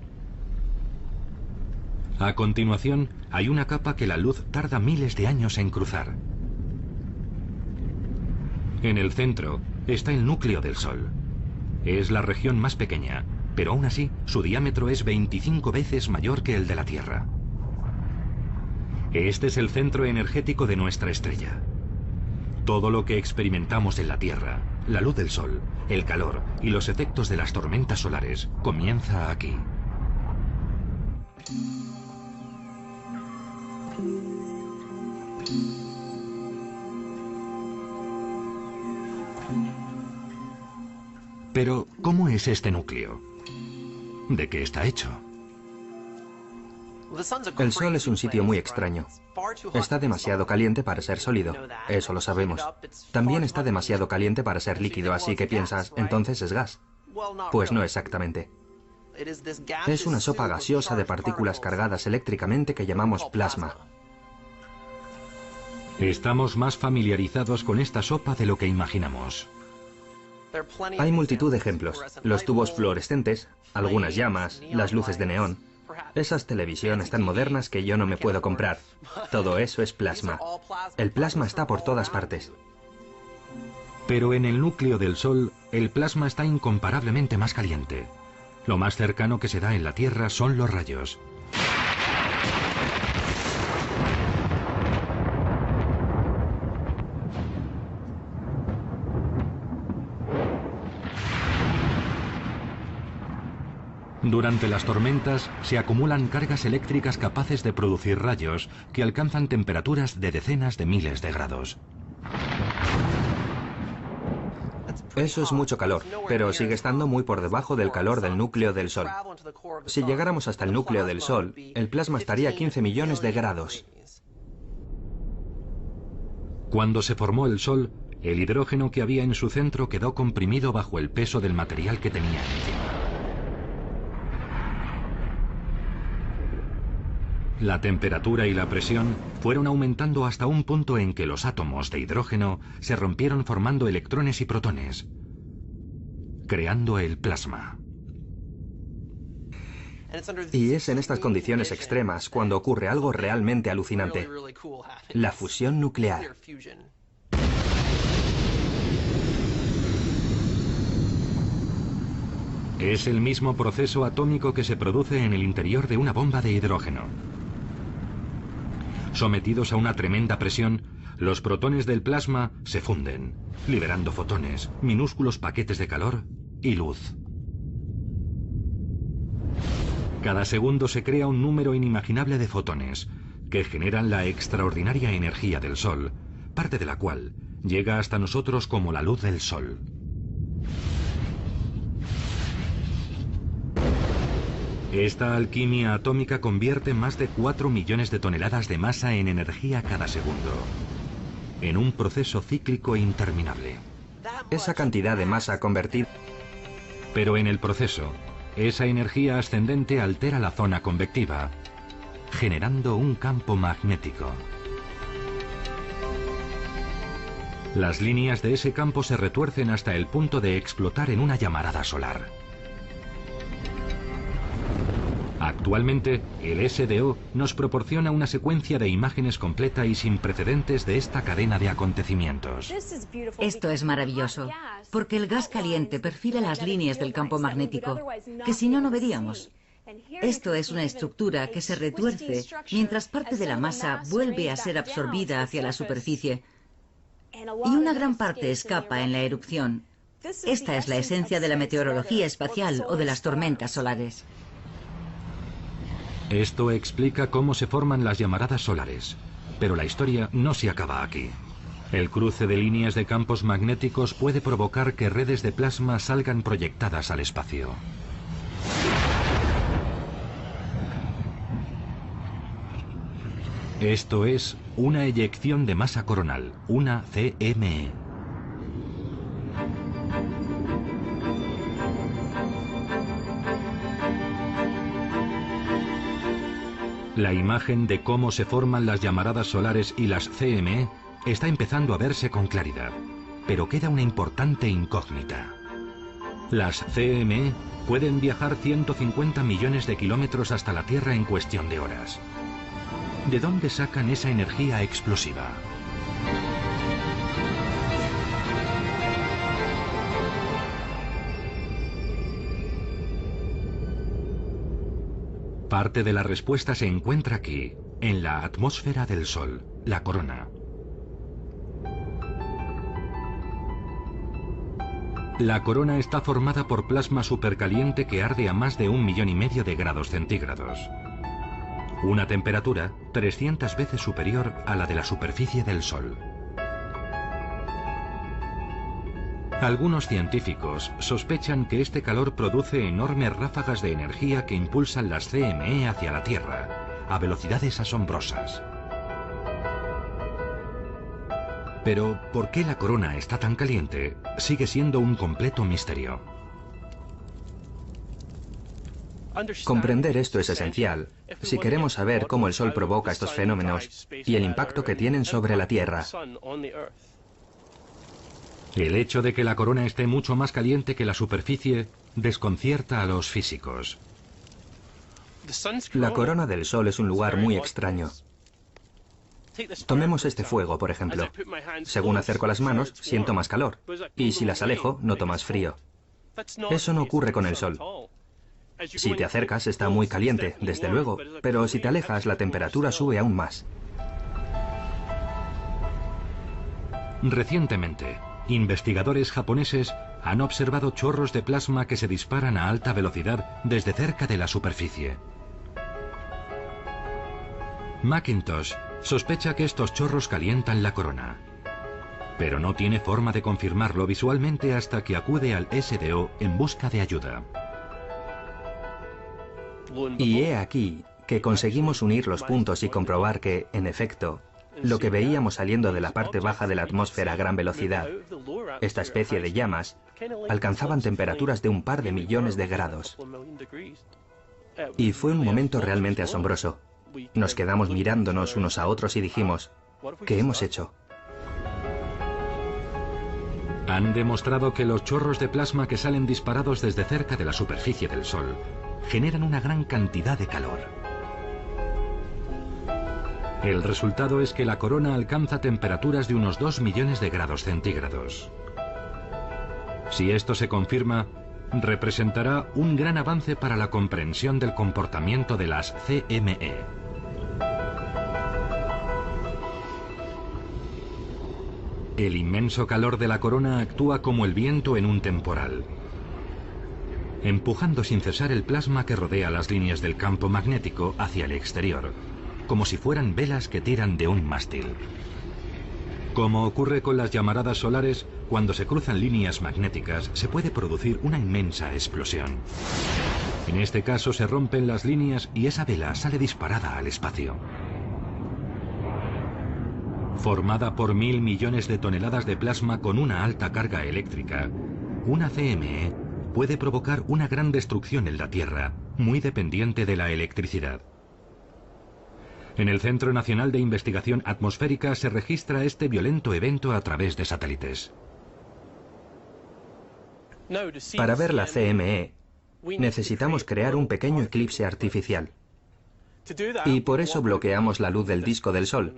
[SPEAKER 1] A continuación, hay una capa que la luz tarda miles de años en cruzar. En el centro está el núcleo del Sol. Es la región más pequeña, pero aún así su diámetro es 25 veces mayor que el de la Tierra. Este es el centro energético de nuestra estrella. Todo lo que experimentamos en la Tierra, la luz del Sol, el calor y los efectos de las tormentas solares, comienza aquí. Pero, ¿cómo es este núcleo? ¿De qué está hecho?
[SPEAKER 4] El Sol es un sitio muy extraño. Está demasiado caliente para ser sólido, eso lo sabemos. También está demasiado caliente para ser líquido, así que piensas, entonces es gas. Pues no exactamente. Es una sopa gaseosa de partículas cargadas eléctricamente que llamamos plasma.
[SPEAKER 1] Estamos más familiarizados con esta sopa de lo que imaginamos.
[SPEAKER 4] Hay multitud de ejemplos. Los tubos fluorescentes, algunas llamas, las luces de neón. Esas televisiones tan modernas que yo no me puedo comprar. Todo eso es plasma. El plasma está por todas partes.
[SPEAKER 1] Pero en el núcleo del Sol, el plasma está incomparablemente más caliente. Lo más cercano que se da en la Tierra son los rayos. Durante las tormentas se acumulan cargas eléctricas capaces de producir rayos que alcanzan temperaturas de decenas de miles de grados.
[SPEAKER 4] Eso es mucho calor, pero sigue estando muy por debajo del calor del núcleo del Sol. Si llegáramos hasta el núcleo del Sol, el plasma estaría a 15 millones de grados.
[SPEAKER 1] Cuando se formó el Sol, el hidrógeno que había en su centro quedó comprimido bajo el peso del material que tenía encima. La temperatura y la presión fueron aumentando hasta un punto en que los átomos de hidrógeno se rompieron formando electrones y protones, creando el plasma.
[SPEAKER 4] Y es en estas condiciones extremas cuando ocurre algo realmente alucinante: la fusión nuclear.
[SPEAKER 1] Es el mismo proceso atómico que se produce en el interior de una bomba de hidrógeno. Sometidos a una tremenda presión, los protones del plasma se funden, liberando fotones, minúsculos paquetes de calor y luz. Cada segundo se crea un número inimaginable de fotones, que generan la extraordinaria energía del Sol, parte de la cual llega hasta nosotros como la luz del Sol. Esta alquimia atómica convierte más de 4 millones de toneladas de masa en energía cada segundo, en un proceso cíclico interminable.
[SPEAKER 4] Esa cantidad de masa convertida...
[SPEAKER 1] Pero en el proceso, esa energía ascendente altera la zona convectiva, generando un campo magnético. Las líneas de ese campo se retuercen hasta el punto de explotar en una llamarada solar. Actualmente, el SDO nos proporciona una secuencia de imágenes completa y sin precedentes de esta cadena de acontecimientos.
[SPEAKER 2] Esto es maravilloso, porque el gas caliente perfila las líneas del campo magnético, que si no, no veríamos. Esto es una estructura que se retuerce mientras parte de la masa vuelve a ser absorbida hacia la superficie, y una gran parte escapa en la erupción. Esta es la esencia de la meteorología espacial o de las tormentas solares.
[SPEAKER 1] Esto explica cómo se forman las llamaradas solares, pero la historia no se acaba aquí. El cruce de líneas de campos magnéticos puede provocar que redes de plasma salgan proyectadas al espacio. Esto es una eyección de masa coronal, una CME. La imagen de cómo se forman las llamaradas solares y las CME está empezando a verse con claridad, pero queda una importante incógnita. Las CME pueden viajar 150 millones de kilómetros hasta la Tierra en cuestión de horas. ¿De dónde sacan esa energía explosiva? Parte de la respuesta se encuentra aquí, en la atmósfera del Sol, la corona. La corona está formada por plasma supercaliente que arde a más de 1,5 millones de grados centígrados. Una temperatura 300 veces superior a la de la superficie del Sol. Algunos científicos sospechan que este calor produce enormes ráfagas de energía que impulsan las CME hacia la Tierra, a velocidades asombrosas. Pero, ¿por qué la corona está tan caliente? Sigue siendo un completo misterio.
[SPEAKER 4] Comprender esto es esencial si queremos saber cómo el Sol provoca estos fenómenos y el impacto que tienen sobre la Tierra.
[SPEAKER 1] El hecho de que la corona esté mucho más caliente que la superficie desconcierta a los físicos.
[SPEAKER 4] La corona del Sol es un lugar muy extraño. Tomemos este fuego, por ejemplo. Según acerco las manos, siento más calor, y si las alejo, noto más frío. Eso no ocurre con el Sol. Si te acercas, está muy caliente, desde luego, pero si te alejas, la temperatura sube aún más.
[SPEAKER 1] Recientemente, investigadores japoneses han observado chorros de plasma que se disparan a alta velocidad desde cerca de la superficie. Macintosh sospecha que estos chorros calientan la corona, pero no tiene forma de confirmarlo visualmente hasta que acude al SDO en busca de ayuda.
[SPEAKER 4] Y he aquí que conseguimos unir los puntos y comprobar que, en efecto, lo que veíamos saliendo de la parte baja de la atmósfera a gran velocidad, esta especie de llamas, alcanzaban temperaturas de un par de millones de grados. Y fue un momento realmente asombroso. Nos quedamos mirándonos unos a otros y dijimos, ¿qué hemos hecho?
[SPEAKER 1] Han demostrado que los chorros de plasma que salen disparados desde cerca de la superficie del Sol generan una gran cantidad de calor. El resultado es que la corona alcanza temperaturas de unos 2 millones de grados centígrados. Si esto se confirma, representará un gran avance para la comprensión del comportamiento de las CME. El inmenso calor de la corona actúa como el viento en un temporal, empujando sin cesar el plasma que rodea las líneas del campo magnético hacia el exterior, como si fueran velas que tiran de un mástil. Como ocurre con las llamaradas solares, cuando se cruzan líneas magnéticas se puede producir una inmensa explosión. En este caso se rompen las líneas y esa vela sale disparada al espacio. Formada por 1000 millones de toneladas de plasma con una alta carga eléctrica, una CME puede provocar una gran destrucción en la Tierra, muy dependiente de la electricidad. En el Centro Nacional de Investigación Atmosférica se registra este violento evento a través de satélites.
[SPEAKER 4] Para ver la CME, necesitamos crear un pequeño eclipse artificial. Y por eso bloqueamos la luz del disco del Sol,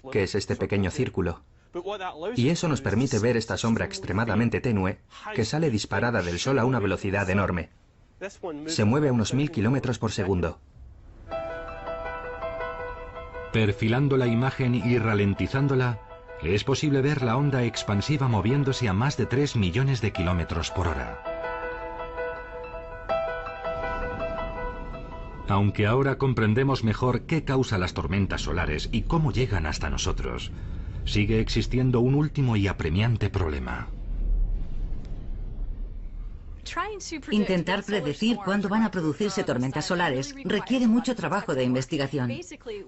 [SPEAKER 4] que es este pequeño círculo. Y eso nos permite ver esta sombra extremadamente tenue que sale disparada del Sol a una velocidad enorme. Se mueve a unos 1000 kilómetros por segundo.
[SPEAKER 1] Perfilando la imagen y ralentizándola, es posible ver la onda expansiva moviéndose a más de 3 millones de kilómetros por hora. Aunque ahora comprendemos mejor qué causa las tormentas solares y cómo llegan hasta nosotros, sigue existiendo un último y apremiante problema.
[SPEAKER 2] Intentar predecir cuándo van a producirse tormentas solares requiere mucho trabajo de investigación.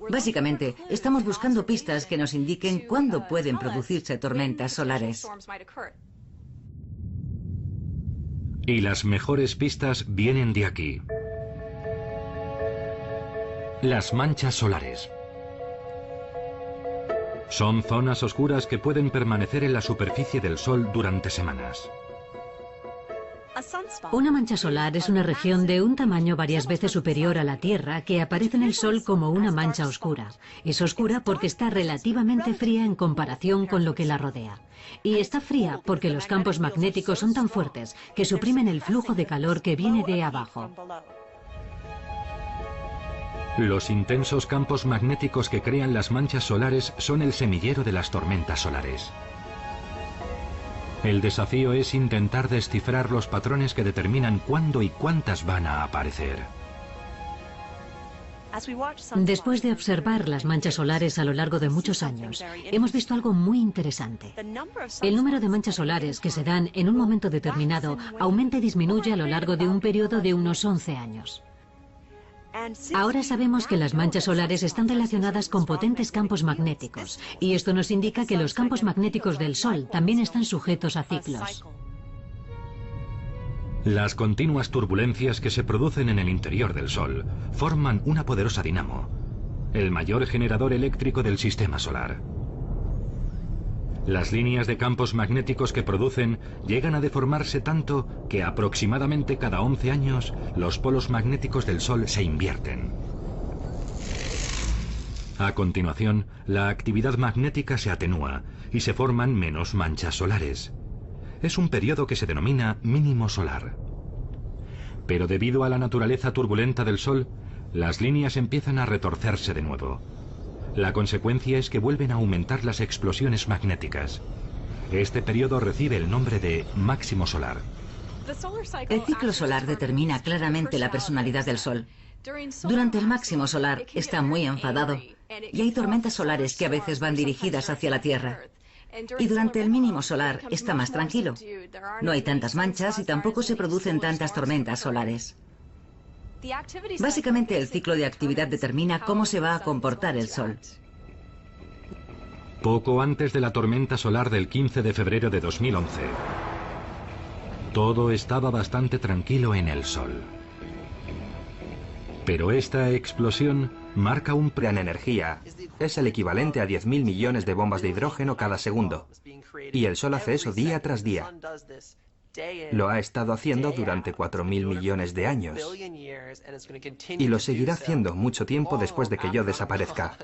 [SPEAKER 2] Básicamente, estamos buscando pistas que nos indiquen cuándo pueden producirse tormentas solares.
[SPEAKER 1] Y las mejores pistas vienen de aquí. Las manchas solares. Son zonas oscuras que pueden permanecer en la superficie del Sol durante semanas.
[SPEAKER 6] Una mancha solar es una región de un tamaño varias veces superior a la Tierra que aparece en el Sol como una mancha oscura. Es oscura porque está relativamente fría en comparación con lo que la rodea. Y está fría porque los campos magnéticos son tan fuertes que suprimen el flujo de calor que viene de abajo.
[SPEAKER 1] Los intensos campos magnéticos que crean las manchas solares son el semillero de las tormentas solares. El desafío es intentar descifrar los patrones que determinan cuándo y cuántas van a aparecer.
[SPEAKER 6] Después de observar las manchas solares a lo largo de muchos años, hemos visto algo muy interesante. El número de manchas solares que se dan en un momento determinado aumenta y disminuye a lo largo de un periodo de unos 11 años. Ahora sabemos que las manchas solares están relacionadas con potentes campos magnéticos, y esto nos indica que los campos magnéticos del Sol también están sujetos a ciclos.
[SPEAKER 1] Las continuas turbulencias que se producen en el interior del Sol forman una poderosa dinamo, el mayor generador eléctrico del sistema solar. Las líneas de campos magnéticos que producen llegan a deformarse tanto que aproximadamente cada 11 años los polos magnéticos del Sol se invierten. A continuación, la actividad magnética se atenúa y se forman menos manchas solares. Es un periodo que se denomina mínimo solar. Pero debido a la naturaleza turbulenta del Sol, las líneas empiezan a retorcerse de nuevo. La consecuencia es que vuelven a aumentar las explosiones magnéticas. Este periodo recibe el nombre de máximo solar.
[SPEAKER 2] El ciclo solar determina claramente la personalidad del Sol. Durante el máximo solar está muy enfadado y hay tormentas solares que a veces van dirigidas hacia la Tierra. Y durante el mínimo solar está más tranquilo. No hay tantas manchas y tampoco se producen tantas tormentas solares. Básicamente el ciclo de actividad determina cómo se va a comportar el Sol.
[SPEAKER 1] Poco antes de la tormenta solar del 15 de febrero de 2011, todo estaba bastante tranquilo en el Sol. Pero esta explosión marca un
[SPEAKER 4] en energía. Es el equivalente a 10.000 millones de bombas de hidrógeno cada segundo. Y el Sol hace eso día tras día. Lo ha estado haciendo durante 4.000 millones de años. Y lo seguirá haciendo mucho tiempo después de que yo desaparezca.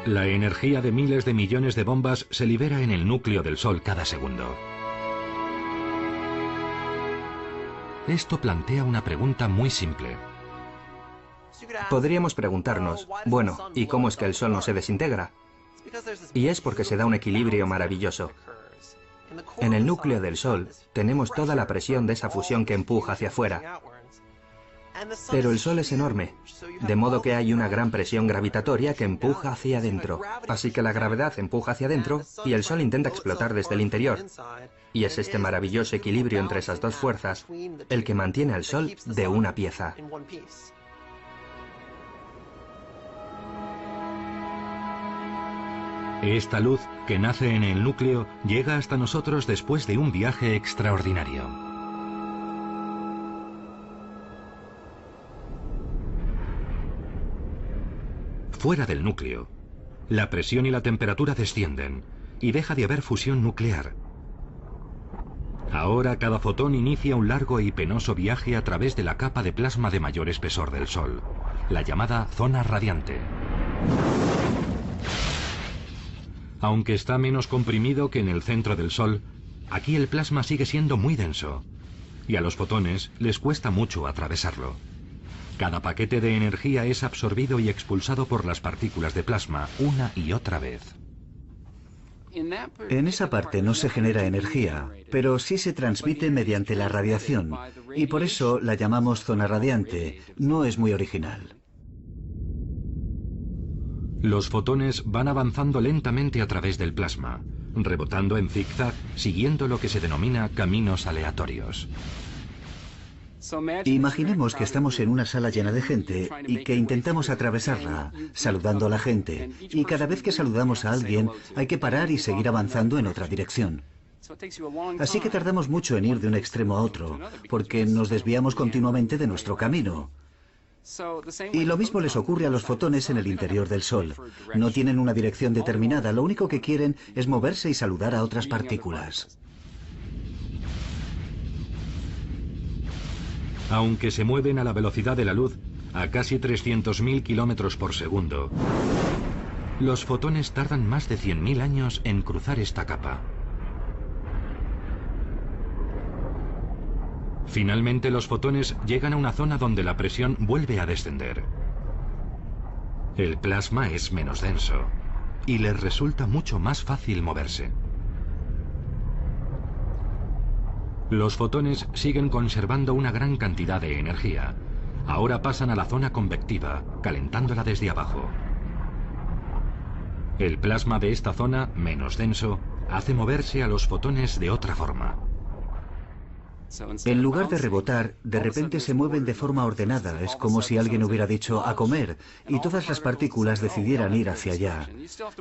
[SPEAKER 1] La energía de miles de millones de bombas se libera en el núcleo del Sol cada segundo. Esto plantea una pregunta muy simple.
[SPEAKER 4] Podríamos preguntarnos, bueno, ¿y cómo es que el Sol no se desintegra? Y es porque se da un equilibrio maravilloso. En el núcleo del Sol tenemos toda la presión de esa fusión que empuja hacia afuera. Pero el Sol es enorme, de modo que hay una gran presión gravitatoria que empuja hacia adentro. Así que la gravedad empuja hacia adentro y el Sol intenta explotar desde el interior. Y es este maravilloso equilibrio entre esas dos fuerzas el que mantiene al Sol de una pieza.
[SPEAKER 1] Esta luz que nace en el núcleo llega hasta nosotros después de un viaje extraordinario. Fuera del núcleo, la presión y la temperatura descienden y deja de haber fusión nuclear. Ahora cada fotón inicia un largo y penoso viaje a través de la capa de plasma de mayor espesor del Sol, la llamada zona radiante. Aunque está menos comprimido que en el centro del Sol, aquí el plasma sigue siendo muy denso y a los fotones les cuesta mucho atravesarlo. Cada paquete de energía es absorbido y expulsado por las partículas de plasma una y otra vez.
[SPEAKER 5] En esa parte no se genera energía, pero sí se transmite mediante la radiación, y por eso la llamamos zona radiante. No es muy original.
[SPEAKER 1] Los fotones van avanzando lentamente a través del plasma, rebotando en zigzag, siguiendo lo que se denomina caminos aleatorios.
[SPEAKER 5] Imaginemos que estamos en una sala llena de gente y que intentamos atravesarla, saludando a la gente, y cada vez que saludamos a alguien hay que parar y seguir avanzando en otra dirección. Así que tardamos mucho en ir de un extremo a otro, porque nos desviamos continuamente de nuestro camino. Y lo mismo les ocurre a los fotones en el interior del Sol. No tienen una dirección determinada, lo único que quieren es moverse y saludar a otras partículas.
[SPEAKER 1] Aunque se mueven a la velocidad de la luz, a casi 300.000 kilómetros por segundo, los fotones tardan más de 100.000 años en cruzar esta capa. Finalmente los fotones llegan a una zona donde la presión vuelve a descender. El plasma es menos denso y les resulta mucho más fácil moverse. Los fotones siguen conservando una gran cantidad de energía. Ahora pasan a la zona convectiva, calentándola desde abajo. El plasma de esta zona, menos denso, hace moverse a los fotones de otra forma.
[SPEAKER 5] En lugar de rebotar, de repente se mueven de forma ordenada. Es como si alguien hubiera dicho a comer y todas las partículas decidieran ir hacia allá.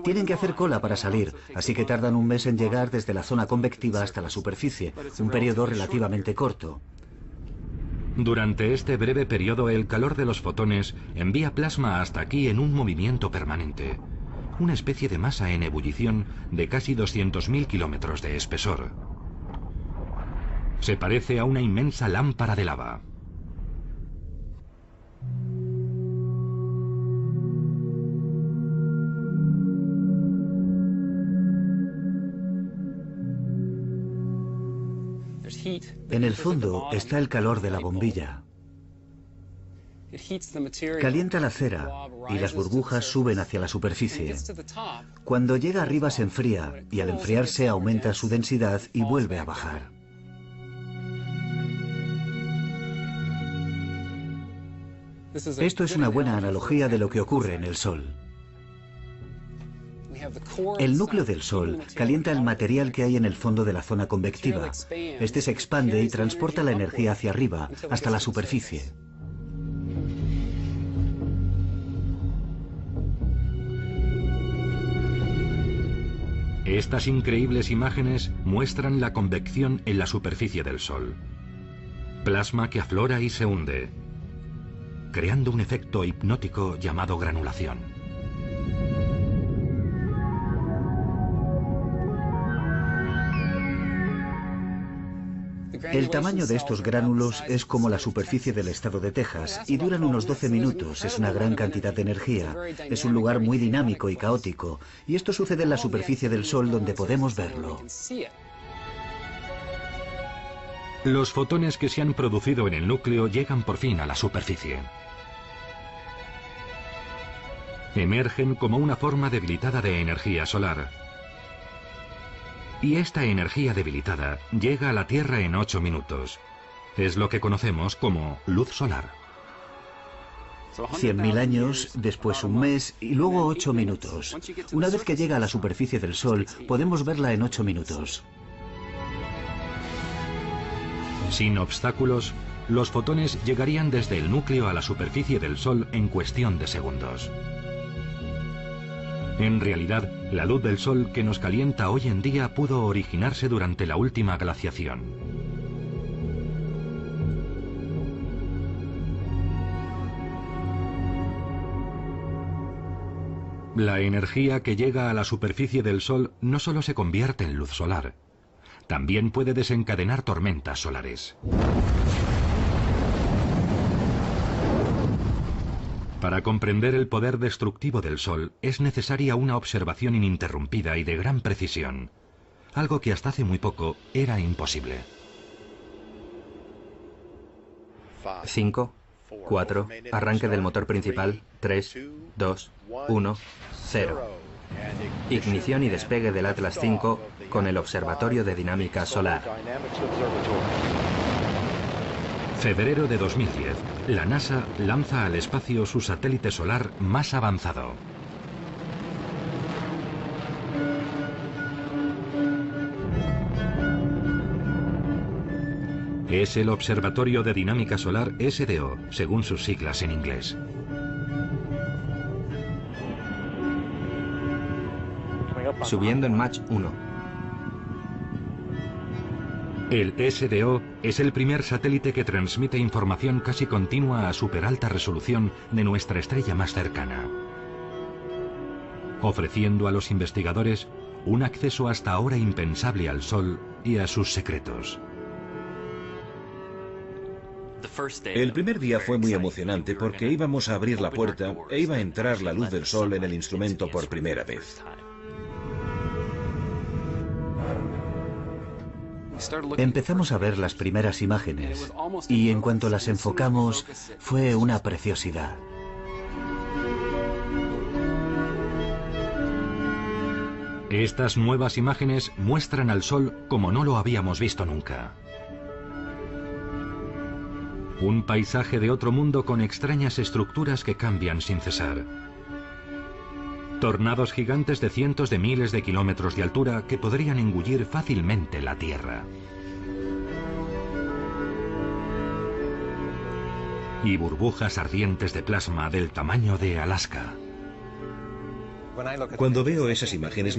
[SPEAKER 5] Tienen que hacer cola para salir, así que tardan un mes en llegar desde la zona convectiva hasta la superficie, un periodo relativamente corto.
[SPEAKER 1] Durante este breve periodo, el calor de los fotones envía plasma hasta aquí en un movimiento permanente. Una especie de masa en ebullición de casi 200.000 kilómetros de espesor. Se parece a una inmensa lámpara de lava.
[SPEAKER 5] En el fondo está el calor de la bombilla. Calienta la cera y las burbujas suben hacia la superficie. Cuando llega arriba se enfría y al enfriarse aumenta su densidad y vuelve a bajar. Esto es una buena analogía de lo que ocurre en el Sol. El núcleo del Sol calienta el material que hay en el fondo de la zona convectiva. Este se expande y transporta la energía hacia arriba, hasta la superficie.
[SPEAKER 1] Estas increíbles imágenes muestran la convección en la superficie del Sol. Plasma que aflora y se hunde, creando un efecto hipnótico llamado granulación.
[SPEAKER 5] El tamaño de estos gránulos es como la superficie del estado de Texas y duran unos 12 minutos. Es una gran cantidad de energía. Es un lugar muy dinámico y caótico. Y esto sucede en la superficie del Sol donde podemos verlo.
[SPEAKER 1] Los fotones que se han producido en el núcleo llegan por fin a la superficie. Emergen como una forma debilitada de energía solar. Y esta energía debilitada llega a la Tierra en 8 minutos. Es lo que conocemos como luz solar.
[SPEAKER 5] 100.000 años, después un mes y luego 8 minutos. Una vez que llega a la superficie del Sol, podemos verla en 8 minutos.
[SPEAKER 1] Sin obstáculos, los fotones llegarían desde el núcleo a la superficie del Sol en cuestión de segundos. En realidad, la luz del Sol que nos calienta hoy en día pudo originarse durante la última glaciación. La energía que llega a la superficie del Sol no solo se convierte en luz solar, también puede desencadenar tormentas solares. Para comprender el poder destructivo del Sol es necesaria una observación ininterrumpida y de gran precisión, algo que hasta hace muy poco era imposible.
[SPEAKER 4] 5, 4, arranque del motor principal, 3, 2, 1, 0. Ignición y despegue del Atlas V con el Observatorio de Dinámica Solar.
[SPEAKER 1] Febrero de 2010, la NASA lanza al espacio su satélite solar más avanzado. Es el Observatorio de Dinámica Solar SDO, según sus siglas en inglés.
[SPEAKER 4] Subiendo en Mach 1.
[SPEAKER 1] El SDO es el primer satélite que transmite información casi continua a superalta resolución de nuestra estrella más cercana, ofreciendo a los investigadores un acceso hasta ahora impensable al Sol y a sus secretos.
[SPEAKER 3] El primer día fue muy emocionante porque íbamos a abrir la puerta e iba a entrar la luz del Sol en el instrumento por primera vez.
[SPEAKER 5] Empezamos a ver las primeras imágenes y en cuanto las enfocamos fue una preciosidad.
[SPEAKER 1] Estas nuevas imágenes muestran al Sol como no lo habíamos visto nunca. Un paisaje de otro mundo con extrañas estructuras que cambian sin cesar. Tornados gigantes de cientos de miles de kilómetros de altura que podrían engullir fácilmente la Tierra. Y burbujas ardientes de plasma del tamaño de Alaska.
[SPEAKER 3] Cuando veo esas imágenes